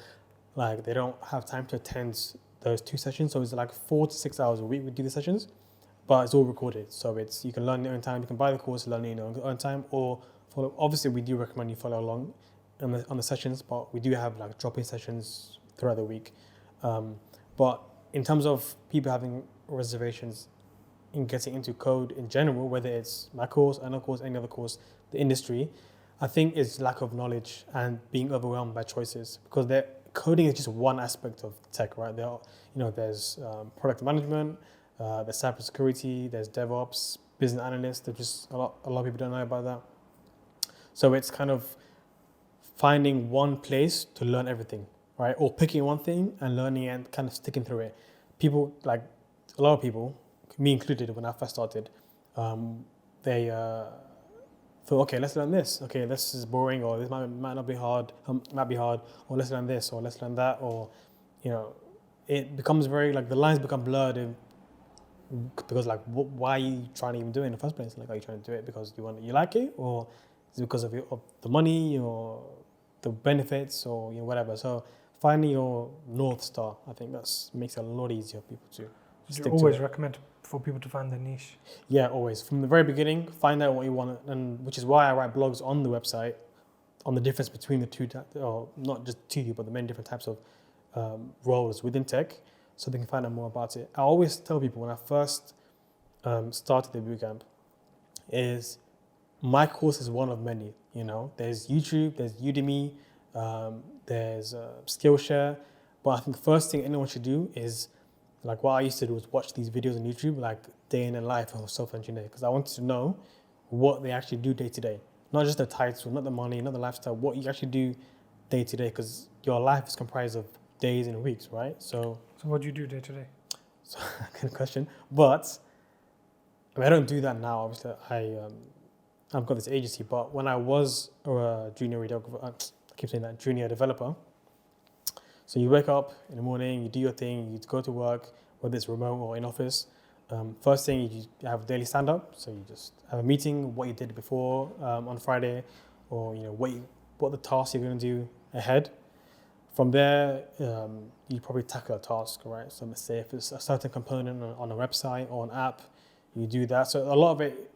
they don't have time to attend those 2 sessions. So it's 4 to 6 hours a week we do the sessions, but it's all recorded. So you can learn in your own time, you can buy the course, learn in your own time, or follow. Obviously, we do recommend you follow along on the sessions, but we do have drop-in sessions throughout the week. But in terms of people having reservations in getting into code in general, whether it's my course, another course, any other course, the industry, I think it's lack of knowledge and being overwhelmed by choices, because coding is just one aspect of tech, right? There's product management, there's cybersecurity, there's DevOps, business analysts. There's just a lot of people don't know about that. So it's kind of finding one place to learn everything, right? Or picking one thing and learning and kind of sticking through it. People, a lot of people, me included, when I first started, they thought, okay, let's learn this. Okay, this is boring, or this might not be hard, or let's learn this, or let's learn that, or, it becomes very, the lines become blurred because why are you trying to even do it in the first place? Are you trying to do it because you like it, or is it because of the money, or the benefits, or whatever? So finding your North Star, I think that makes it a lot easier for people to stick to. You always recommend for people to find their niche? Yeah, always. From the very beginning, find out what you want, and which is why I write blogs on the website on the difference between the two, or not just two, but the many different types of roles within tech, so they can find out more about it. I always tell people when I first started the bootcamp is my course is one of many. There's YouTube, there's Udemy, there's Skillshare, but I think the first thing anyone should do is what I used to do was watch these videos on YouTube, day in the life of a software engineer, because I wanted to know what they actually do day to day. Not just the title, not the money, not the lifestyle, what you actually do day to day, because your life is comprised of days and weeks, right? So what do you do day to day? So good question. But I mean, I don't do that now. Obviously, I've got this agency. But when I was a junior radiographer, I keep saying that, junior developer. So you wake up in the morning, you do your thing, you go to work, whether it's remote or in office. First thing, you have a daily stand-up. So you just have a meeting, what you did before on Friday, or what the tasks you're going to do ahead. From there, you probably tackle a task, right? So let's say if it's a certain component on a website or an app, you do that. So a lot of it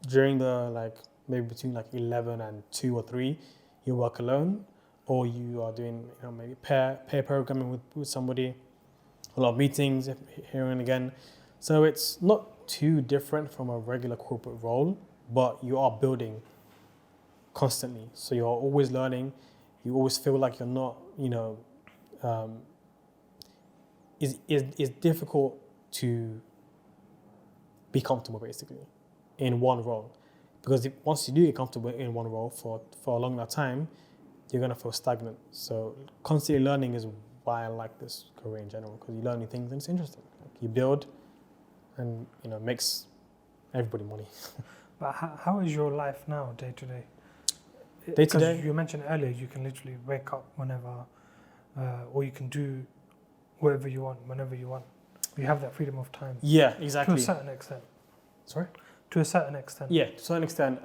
during the maybe between 11 and 2 or 3, you work alone, or you are doing maybe pair programming with somebody. A lot of meetings here and again. So it's not too different from a regular corporate role, but you are building constantly. So you're always learning. You always feel like you're not, it's difficult to be comfortable basically in one role. Because once you do get comfortable in one role for a long enough time, you're going to feel stagnant. So constantly learning is why I like this career in general, because you learn new things and it's interesting. You build and, makes everybody money. But how is your life now, day to day? Day to day? Because you mentioned earlier you can literally wake up whenever, or you can do whatever you want, whenever you want. You have that freedom of time. Yeah, exactly. To a certain extent. Sorry? To a certain extent. Yeah, to a certain extent.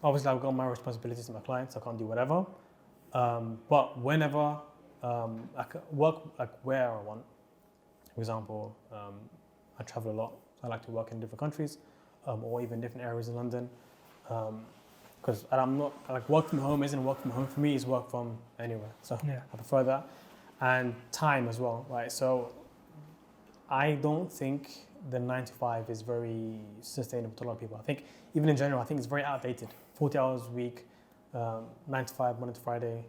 Obviously, I've got my responsibilities to my clients. I can't do whatever. But whenever I can work where I want. For example, I travel a lot. So I like to work in different countries or even different areas in London. Because I'm not, work from home isn't work from home for me, it's work from anywhere. So Yeah. I prefer that. And time as well, right? So I don't think the 9 to 5 is very sustainable to a lot of people. I think even in general, I think it's very outdated. 40 hours a week, 9 to 5, Monday to Friday.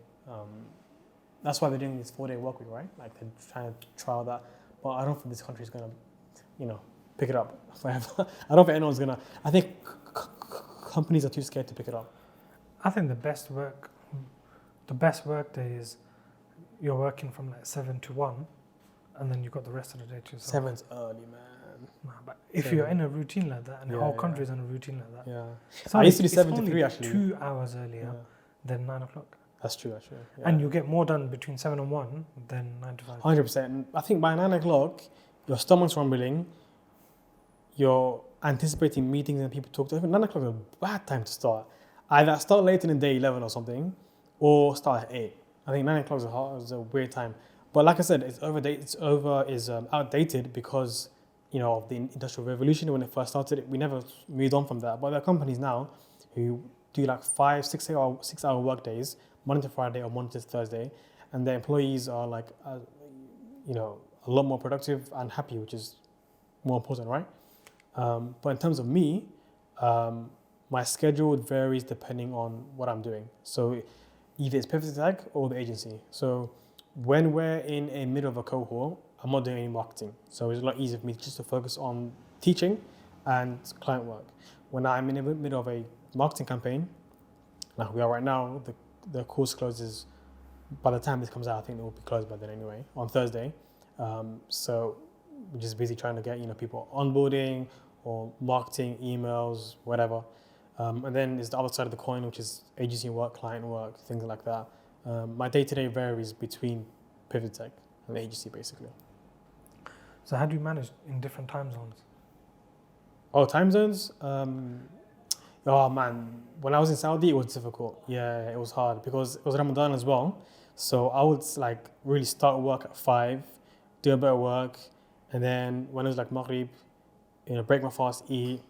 That's why they're doing this 4-day work week, right? Like they're trying to trial that. But I don't think this country is going to, pick it up forever. I don't think anyone's going to. I think companies are too scared to pick it up. I think the best work day is you're working from 7 to 1, and then you've got the rest of the day to yourself. 7's early, man. Nah, but if you're in a routine like that, and the whole country is in a routine like that, I used to do 7 to 3 actually. 2 hours earlier than 9 o'clock. That's true, actually. Yeah. And you get more done between 7 and 1 than 9 to 5. 100%. I think by 9 o'clock, your stomach's rumbling, you're anticipating meetings and people talk to you. 9 o'clock is a bad time to start. Either start late in the day, 11 or something, or start at 8. I think 9 o'clock is a weird time. But like I said, it's outdated because, of the Industrial Revolution. When it first started, we never moved on from that. But there are companies now who do 5, 6 hour work days, Monday to Friday or Monday to Thursday, and their employees are a lot more productive and happy, which is more important, right? But in terms of me, my schedule varies depending on what I'm doing. So either it's Pivot Tech or the agency. So when we're in a middle of a cohort, I'm not doing any marketing. So it's a lot easier for me just to focus on teaching and client work. When I'm in the middle of a marketing campaign, like we are right now, the course closes, by the time this comes out, I think it will be closed by then anyway, on Thursday. So we're just busy trying to get, people onboarding or marketing, emails, whatever. And then there's the other side of the coin, which is agency work, client work, things like that. My day-to-day varies between Pivot Tech and the agency, basically. So how do you manage in different time zones? Oh, time zones? Oh man, when I was in Saudi, it was difficult. Yeah, it was hard because it was Ramadan as well. So I would really start work at 5, do a bit of work, and then when it was Maghrib, break my fast, eat,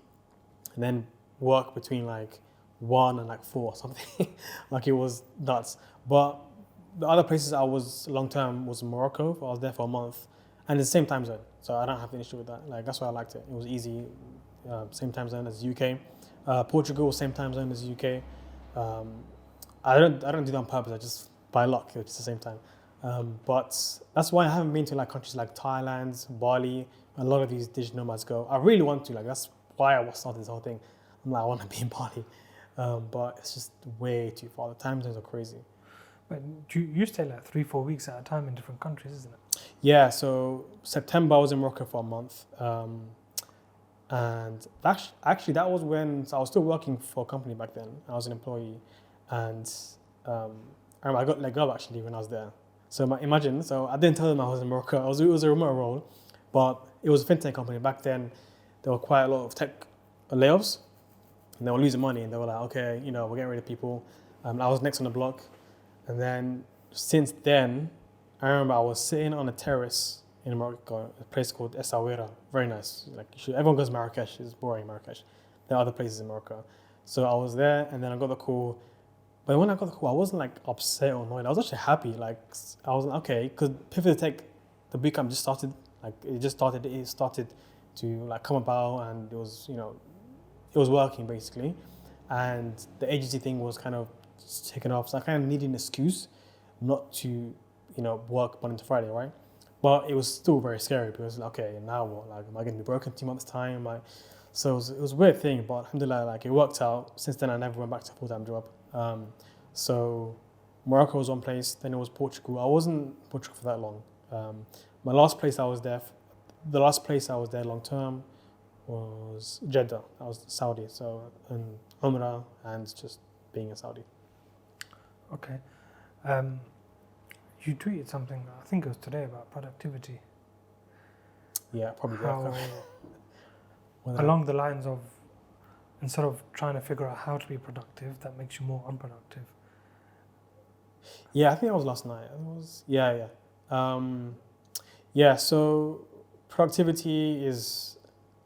and then work between 1 and 4 or something. It was nuts. But the other places I was long term was Morocco. I was there for a month, and it's the same time zone, so I don't have an issue with that. That's why I liked it. It was easy, same time zone as the UK. Portugal, same time zone as the UK. I don't do that on purpose. I just by luck, it's the same time. But that's why I haven't been to countries like Thailand, Bali. A lot of these digital nomads go. I really want to. That's why I started this whole thing. I want to be in Bali, but it's just way too far. The time zones are crazy. But you stay 3-4 weeks at a time in different countries, isn't it? Yeah, so September I was in Morocco for a month. And actually, that was when so I was still working for a company back then. I was an employee, and um, I remember I got let go actually when I was there. So imagine, so I didn't tell them I was in Morocco. It was a remote role, but it was a fintech company back then. There were quite a lot of tech layoffs, and they were losing money. And they were like, okay, we're getting rid of people. I was next on the block, and then since then, I remember I was sitting on a terrace in Morocco, a place called Essaouira. Very nice. Like everyone goes to Marrakesh. It's boring, Marrakesh. There are other places in Morocco. So I was there, and then I got the call. But when I got the call, I wasn't like upset or annoyed. I was actually happy. Like I was like, okay, because Pivot Tech, the bootcamp just started. Like it just started. It started to like come about, and it was it was working basically, and the agency thing was kind of taken off. So I kind of needed an excuse not to work Monday to Friday, right? But it was still very scary because okay, now what? Like, am I going to be broken 2 months time? Like, so it was a weird thing, but alhamdulillah, like it worked out. Since then, I never went back to a full-time job. So Morocco was one place. Then it was Portugal. I wasn't in Portugal for that long. My last place I was there, the last place I was there long term was Jeddah. I was Saudi. So and Umrah and just being in Saudi. Okay. You tweeted something, I think it was today, about productivity. Yeah, probably. How, along the lines of, instead of trying to figure out how to be productive, that makes you more unproductive. Yeah, I think that was last night. It was yeah. So productivity is.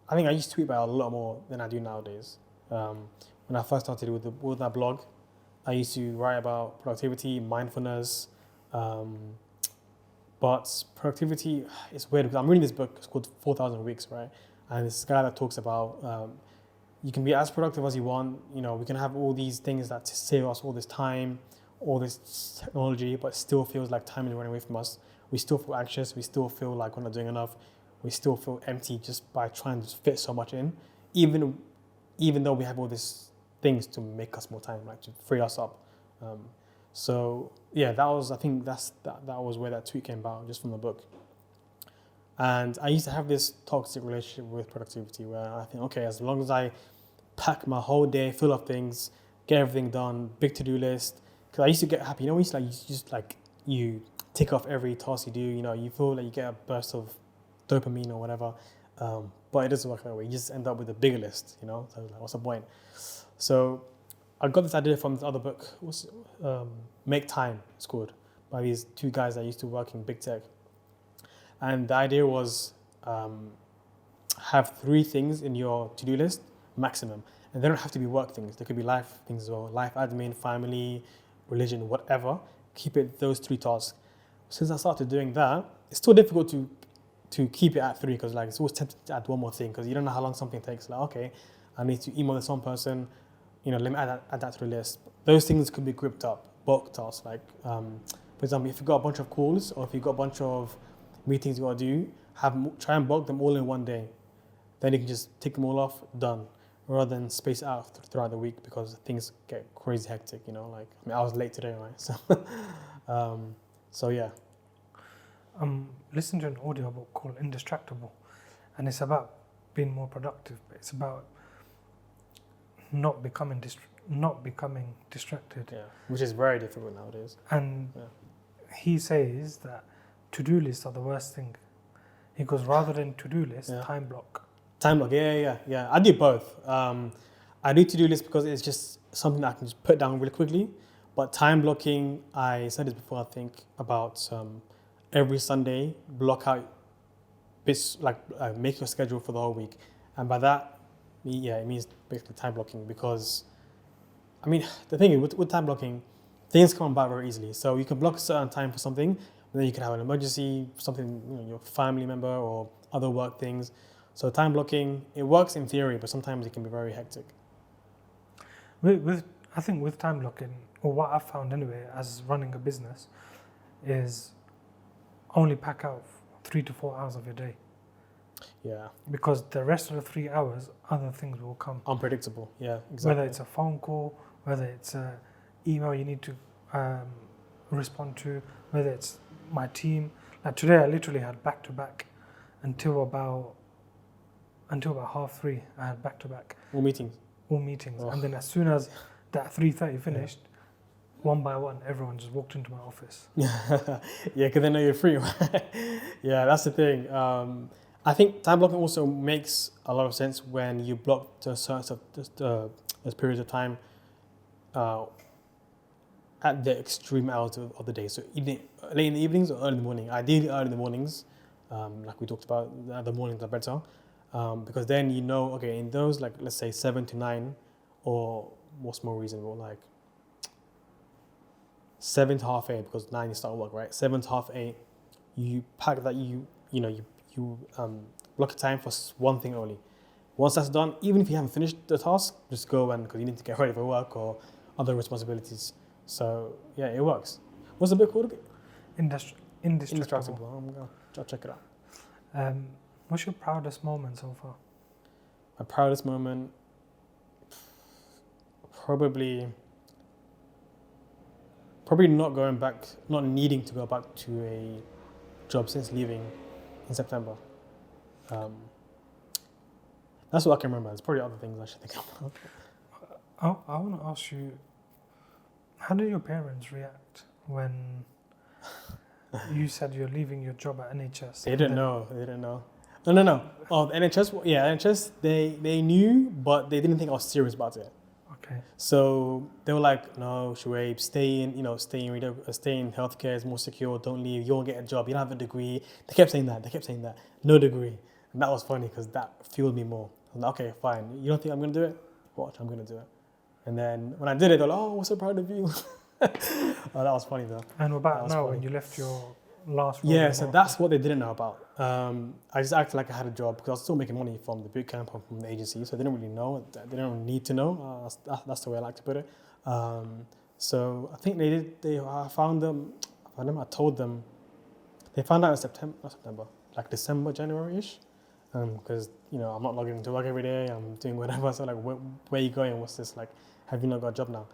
I think I used to tweet about it a lot more than I do nowadays. When I first started with that blog, I used to write about productivity, mindfulness. But productivity is weird because I'm reading this book. It's called 4,000 Weeks, right? And this guy that talks about you can be as productive as you want. We can have all these things that save us all this time, all this technology, but it still feels like time is running away from us. We still feel anxious. We still feel like we're not doing enough. We still feel empty just by trying to fit so much in, even though we have all these things to make us more time, like to free us up. So yeah, I think that was where that tweet came about, just from the book. And I used to have this toxic relationship with productivity where I think, okay, as long as I pack my whole day full of things, get everything done, big to-do list. Because I used to get happy. You tick off every task you do. You feel like you get a burst of dopamine or whatever. But it doesn't work that way. You just end up with a bigger list. So like, what's the point? So I got this idea from this other book. Make Time, it's called, by these two guys that used to work in big tech. And the idea was have 3 things in your to-do list, maximum. And they don't have to be work things. They could be life things as well. Life admin, family, religion, whatever. Keep it those 3 tasks. Since I started doing that, it's still difficult to keep it at 3 because like it's always tempting to add one more thing because you don't know how long something takes. Like, okay, I need to email this one person, let me add that to the list. Those things could be grouped up, bulk tasks. Like, for example, if you've got a bunch of calls or if you've got a bunch of meetings you got to do, try and bulk them all in one day. Then you can just tick them all off, done, rather than space it out throughout the week because things get crazy hectic. I was late today, right? So yeah. Listen to an audiobook called Indistractable, and it's about being more productive, but it's about not becoming distracted. Yeah, which is very difficult nowadays. And he says that to-do lists are the worst thing. He goes, rather than to-do list, time block. Time block, yeah. I do both. I do to-do lists because it's just something that I can just put down really quickly. But time blocking, I said this before, I think, about every Sunday, block out bits, like make your schedule for the whole week. And by that, it means basically time blocking because, the thing is, with time blocking, things come about very easily. So you can block a certain time for something, and then you can have an emergency, something, your family member or other work things. So time blocking, it works in theory, but sometimes it can be very hectic. I think with time blocking, or what I've found anyway, as running a business, is only pack out 3 to 4 hours of your day. Yeah. Because the rest of the 3 hours, other things will come. Unpredictable, yeah, exactly. Whether it's a phone call, whether it's an email you need to respond to, whether it's my team. Like today, I literally had back to back until about 3:30. I had back to back All meetings. all meetings, Oh. and then as soon as that 3:30 finished, one by one, everyone just walked into my office. Yeah, because they know you're free. Yeah, that's the thing. I think time blocking also makes a lot of sense when you block to a certain those periods of time at the extreme hours of the day. So late in the evenings or early in the morning. Ideally early in the mornings, like we talked about, the mornings are better. Because then you know, okay, in those, like, let's say 7 to 9, or what's more reasonable, like 7 to half 8, because 9 you start work, right? 7 to half 8, you pack that, you block a time for one thing only. Once that's done, even if you haven't finished the task, just go and, because you need to get ready for work or other responsibilities. So yeah, it works. What's the book called? Indestructible. I'll check it out. What's your proudest moment so far? My proudest moment, probably not needing to go back to a job since leaving in September. That's what I can remember. There's probably other things I should think about. I want to ask you, how did your parents react when you said you're leaving your job at NHS? They didn't know. No. Oh, the NHS. Yeah, NHS. They knew, but they didn't think I was serious about it. Okay. So they were like, "No, Shuib, stay in healthcare. It's more secure. Don't leave. You won't get a job. You don't have a degree." They kept saying that. No degree, and that was funny because that fueled me more. I was like, "Okay, fine. You don't think I'm gonna do it? Watch, I'm gonna do it." And then when I did it, they're like, "Oh, we're so proud of you." Oh, that was funny though. And what about now funny. when you left your last role? Yeah, so that's what they didn't know about. I just acted like I had a job because I was still making money from the boot camp and from the agency, so they didn't really know. They didn't need to know. That's the way I like to put it. So I think they did. I found them. I told them. They found out in like December, January-ish, because I'm not logging into work every day. I'm doing whatever. So like, where are you going? What's this like? Have you not got a job now?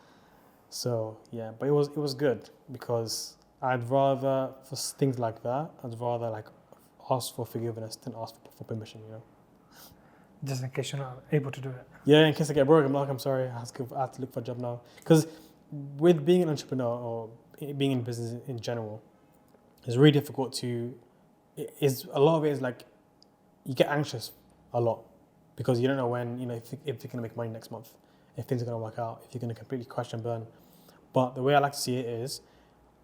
So yeah, but it was good because I'd rather, for things like that, I'd rather like ask for forgiveness than ask for permission, Just in case you're not able to do it. Yeah, in case I get broke, I'm sorry, I have to look for a job now. Because with being an entrepreneur or being in business in general, it's really difficult a lot of it is like, you get anxious a lot because you don't know when, if you're going to make money next month, if things are going to work out, if you're going to completely crash and burn. But the way I like to see it is,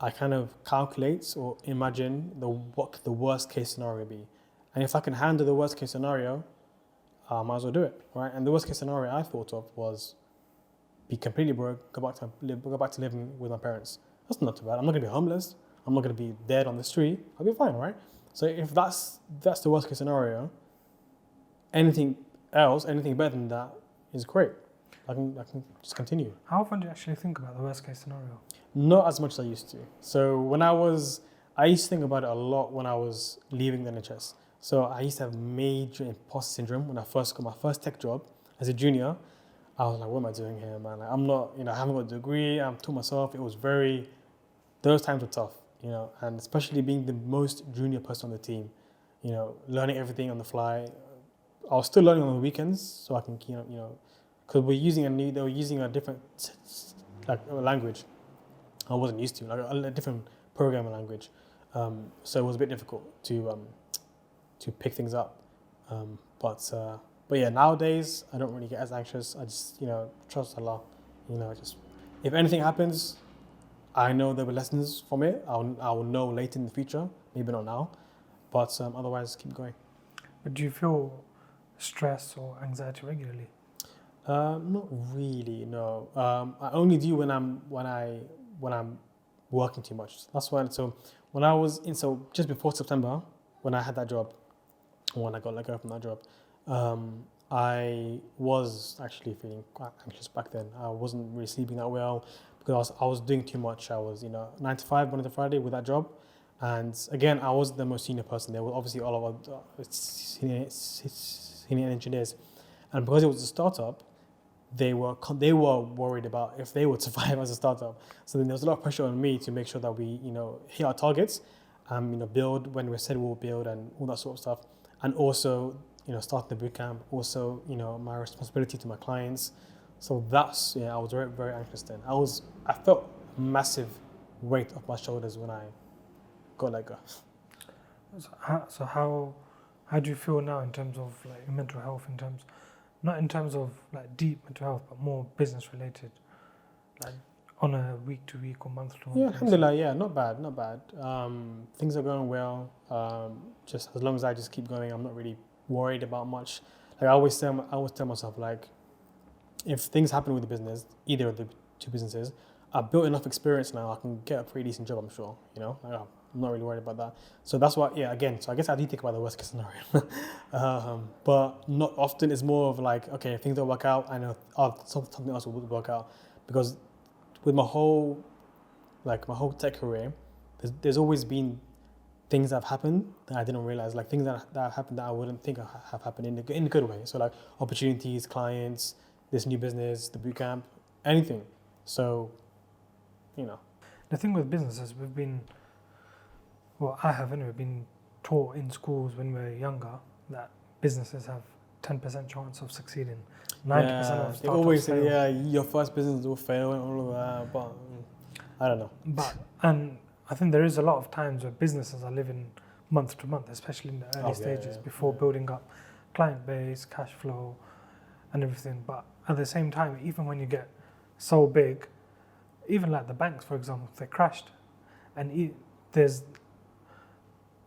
I kind of calculate or imagine what could the worst case scenario be. And if I can handle the worst case scenario, I might as well do it, right? And the worst case scenario I thought of was be completely broke, go back to living with my parents. That's not too bad. I'm not going to be homeless. I'm not going to be dead on the street. I'll be fine, right? So if that's the worst case scenario, anything better than that is great. I can just continue. How often do you actually think about the worst case scenario? Not as much as I used to. So I used to think about it a lot when I was leaving the NHS. So I used to have major imposter syndrome when I first got my first tech job as a junior. I was like, what am I doing here, man? Like, I'm not, I haven't got a degree. I'm to myself. It was those times were tough, and especially being the most junior person on the team, learning everything on the fly. I was still learning on the weekends, so I can, because they were using a different language. I wasn't used to, like a different programming language. So it was a bit difficult to pick things up. But yeah, nowadays I don't really get as anxious. I just, trust Allah. If anything happens, I know there were lessons from it. I will know later in the future, maybe not now, but otherwise keep going. But do you feel stress or anxiety regularly? Not really, no. I only do when I'm working too much. That's why. So when I was just before September, when I had that job, when I got let go from that job, I was actually feeling quite anxious back then. I wasn't really sleeping that well because I was doing too much. I was 9 to 5 Monday to Friday with that job, and again I wasn't the most senior person. There were obviously all of our senior engineers, and because it was a startup, they were worried about if they would survive as a startup. So then there was a lot of pressure on me to make sure that we hit our targets, build when we said we'll build and all that sort of stuff. And also, starting the bootcamp, also, my responsibility to my clients. So that's, I was very, very anxious then. I felt a massive weight off my shoulders when I got let go. So how do you feel now in terms of like mental health, not in terms of like deep mental health, but more business related, like on a week to week or month to month? Yeah, alhamdulillah, yeah, not bad. Things are going well. Just as long as I just keep going, I'm not really worried about much. Like I always tell myself, like, if things happen with the business, either of the two businesses, I've built enough experience now, I can get a pretty decent job, I'm sure, I'm not really worried about that. So that's why, again, so I guess I do think about the worst case scenario. But not often. It's more of like, okay, if things don't work out, I know something else will work out. Because with my whole tech career, there's always been things that have happened that I didn't realize, like things that have happened that I wouldn't think have happened in a good way. So like opportunities, clients, this new business, the bootcamp, anything. So, The thing with businesses, I have anyway been taught in schools when we were younger that businesses have 10% chance of succeeding, 90% of startups they always fail. say, your first business will fail and all of that, but I don't know. And I think there is a lot of times where businesses are living month to month, especially in the early stages before building up client base, cash flow, and everything. But at the same time, even when you get so big, even like the banks, for example, they crashed, and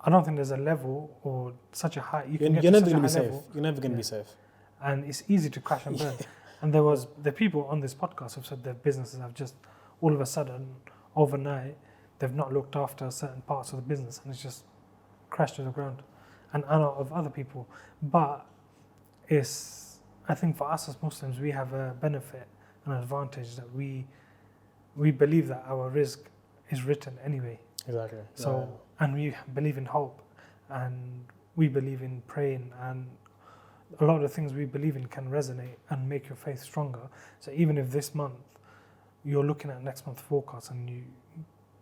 I don't think there's a level or such a high. You're never going to be safe. You're never going to be safe. And it's easy to crash and burn. And there was the people on this podcast have said their businesses have just all of a sudden, overnight, they've not looked after certain parts of the business and it's just crashed to the ground. And I know of other people. But I think for us as Muslims, we have a benefit, an advantage that we believe that our risk is written anyway. Exactly. So, and we believe in hope, and we believe in praying, and a lot of the things we believe in can resonate and make your faith stronger. So even if this month you're looking at next month's forecast and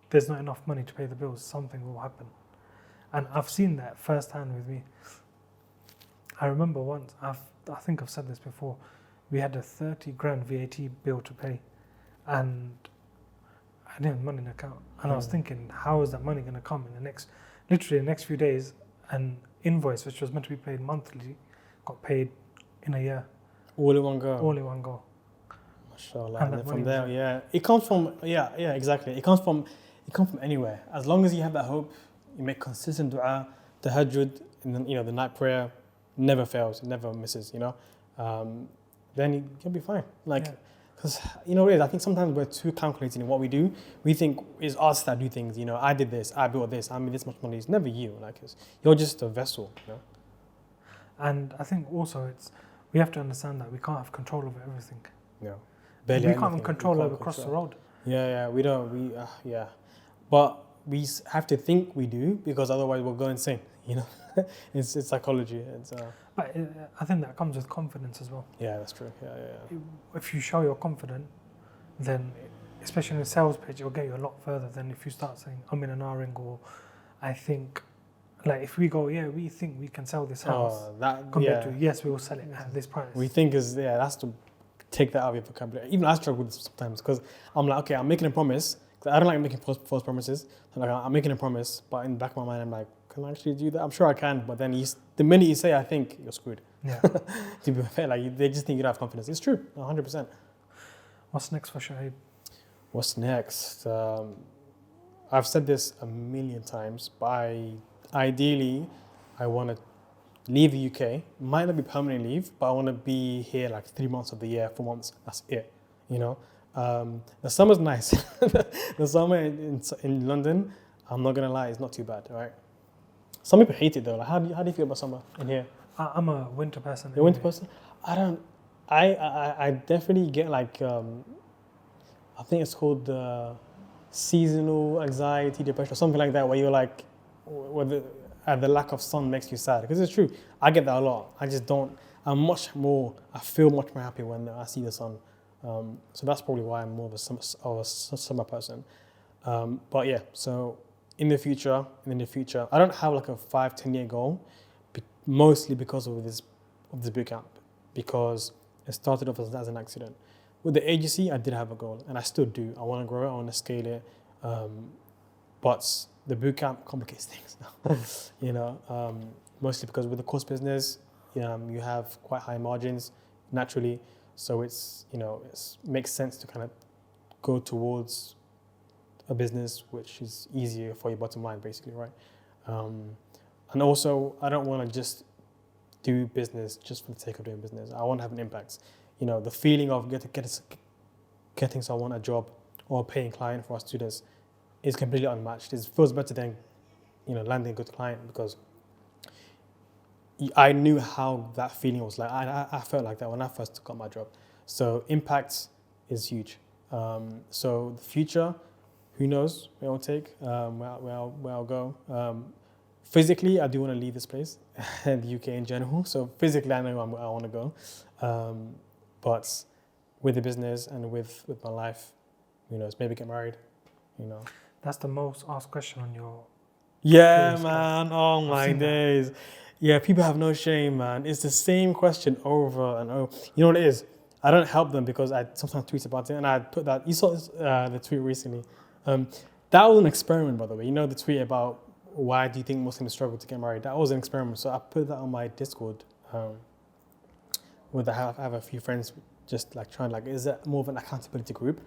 there's not enough money to pay the bills, something will happen. And I've seen that firsthand with me. I remember once, I think I've said this before, we had a 30 grand VAT bill to pay, and I didn't have money in the account. And I was thinking, how is that money going to come in the next few days? An invoice, which was meant to be paid monthly, got paid in a year. All in one go. All in one go. MashaAllah. And then from there, it comes from, exactly. It comes from anywhere. As long as you have that hope, you make consistent dua, tahajjud, and then, the night prayer never fails, it never misses, then you'll be fine. Because, I think sometimes we're too calculating in what we do. We think it's us that do things, I did this, I built this, I made this much money. It's never you. You're just a vessel, And I think also we have to understand that we can't have control over everything. No. We can't control over across the road. Yeah, we don't. But we have to think we do, because otherwise we'll go insane, It's psychology. But I think that comes with confidence as well. Yeah, that's true. Yeah. If you show you're confident, then, especially in a sales pitch, it'll get you a lot further than if you start saying, I'm in an R-ring, or I think, like if we go, we think we can sell this house, compared to, yes, we will sell it at this price. We think that's to take that out of your vocabulary. Even I struggle with this sometimes, because I'm like, okay, I'm making a promise. I don't like making false promises. So I'm making a promise, but in the back of my mind, I'm like, can I actually do that? I'm sure I can, but then the minute you say I think, you're screwed. Yeah. To be fair, they just think you don't have confidence. It's true, 100%. What's next for Shuib? What's next? I've said this a million times, but ideally, I want to leave the UK. Might not be permanent leave, but I want to be here like 3 months of the year, 4 months. That's it. The summer's nice. The summer in London, I'm not gonna lie, it's not too bad. Right? Some people hate it though. Like, how do you feel about summer in here? I'm a winter person. You're a winter person? I definitely get like I think it's called seasonal anxiety, depression, or something like that, where you're like, the lack of sun makes you sad. Because it's true, I get that a lot. I just don't. I feel much more happy when I see the sun. So that's probably why I'm more of a summer person. But yeah, so in the future, I don't have like a 5-10 year goal, mostly because of this bootcamp, because it started off as an accident. With the agency, I did have a goal, and I still do. I want to grow it, I want to scale it, but the bootcamp complicates things now. Mostly because with the course business, you have quite high margins naturally, so it makes sense to kind of go towards a business which is easier for your bottom line, basically, right? And also, I don't want to just do business just for the sake of doing business. I want to have an impact. The feeling of getting someone a job or a paying client for our students is completely unmatched. It feels better than landing a good client, because I knew how that feeling was like. I felt like that when I first got my job. So impact is huge. So the future, who knows where I'll take, where I'll go. Physically, I do want to leave this place and the UK in general. So physically, I know I want to go. But with the business and with my life, who knows, maybe get married, That's the most asked question on your... Yeah, man. Oh my days. Yeah, people have no shame, man. It's the same question over and over. You know what it is? I don't help them because I sometimes tweet about it, and I put that. You saw this, the tweet recently. That was an experiment, by the way. The tweet about why do you think Muslims struggle to get married? That was an experiment. So I put that on my Discord. I have a few friends just like trying, like, is it more of an accountability group?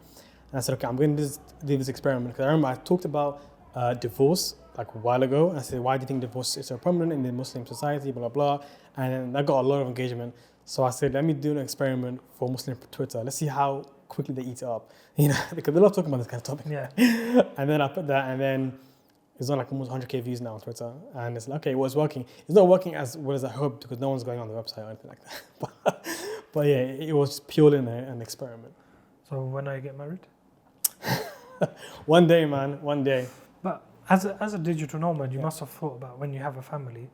And I said, okay, I'm going to do this experiment, because I remember I talked about divorce like a while ago. And I said, why do you think divorce is so prominent in the Muslim society, blah, blah, blah. And I got a lot of engagement. So I said, let me do an experiment for Muslim Twitter. Let's see how quickly they eat it up, because they love talking about this kind of topic. Yeah. And then I put that, and then it's on like almost 100K views now on Twitter. And it's like, okay, well, it's working. It's not working as well as I hoped, because no one's going on the website or anything like that. But yeah, it was purely an experiment. So when I get married? One day, man, one day. But as a digital nomad, you must have thought about when you have a family,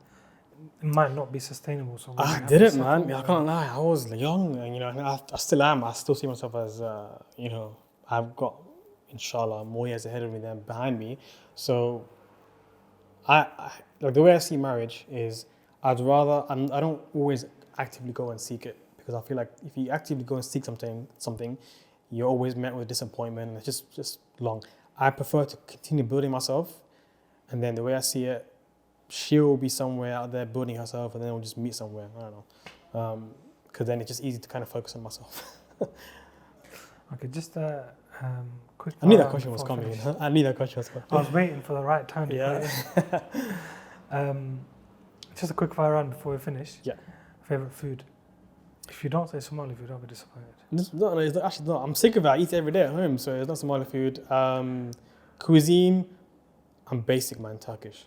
it might not be sustainable. So I didn't, man. I can't lie. I was young, and I still am. I still see myself as, I've got, inshallah, more years ahead of me than behind me. So, I like the way I see marriage is, I don't always actively go and seek it, because I feel like if you actively go and seek something, you're always met with disappointment, and it's just long. I prefer to continue building myself, and then the way I see it, she'll be somewhere out there building herself, and then we'll just meet somewhere. I don't know, because then it's just easy to kind of focus on myself. Okay, just quick. I knew that question was coming. I knew that question was coming. I was waiting for the right time. Yeah. Just a quick fire round before we finish. Yeah. Favorite food? If you don't say Somali food, I'll be disappointed. No, it's actually not. I'm sick of it. I eat it every day at home, so it's not Somali food. Cuisine, I'm basic, man. Turkish.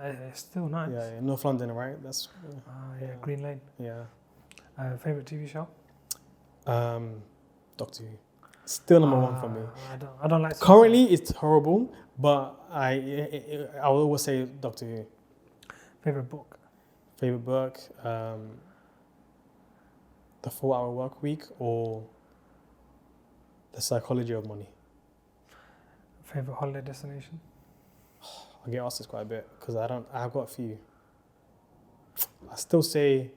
It's still nice. Yeah, North London, right? That's. Green Lane. Yeah. Favorite TV show? Doctor Who. Still number one for me. I don't like. Currently, it's horrible, but I will always say Doctor Who. Favorite book? Favorite book? The 4-Hour Work Week, or The Psychology of Money. Favorite holiday destination? I get asked this quite a bit because I've got a few. I still say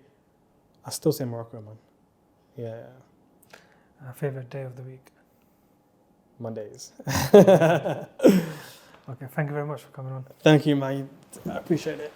Morocco, man. Yeah. Favorite day of the week? Mondays. Okay, thank you very much for coming on. Thank you, man. I appreciate it.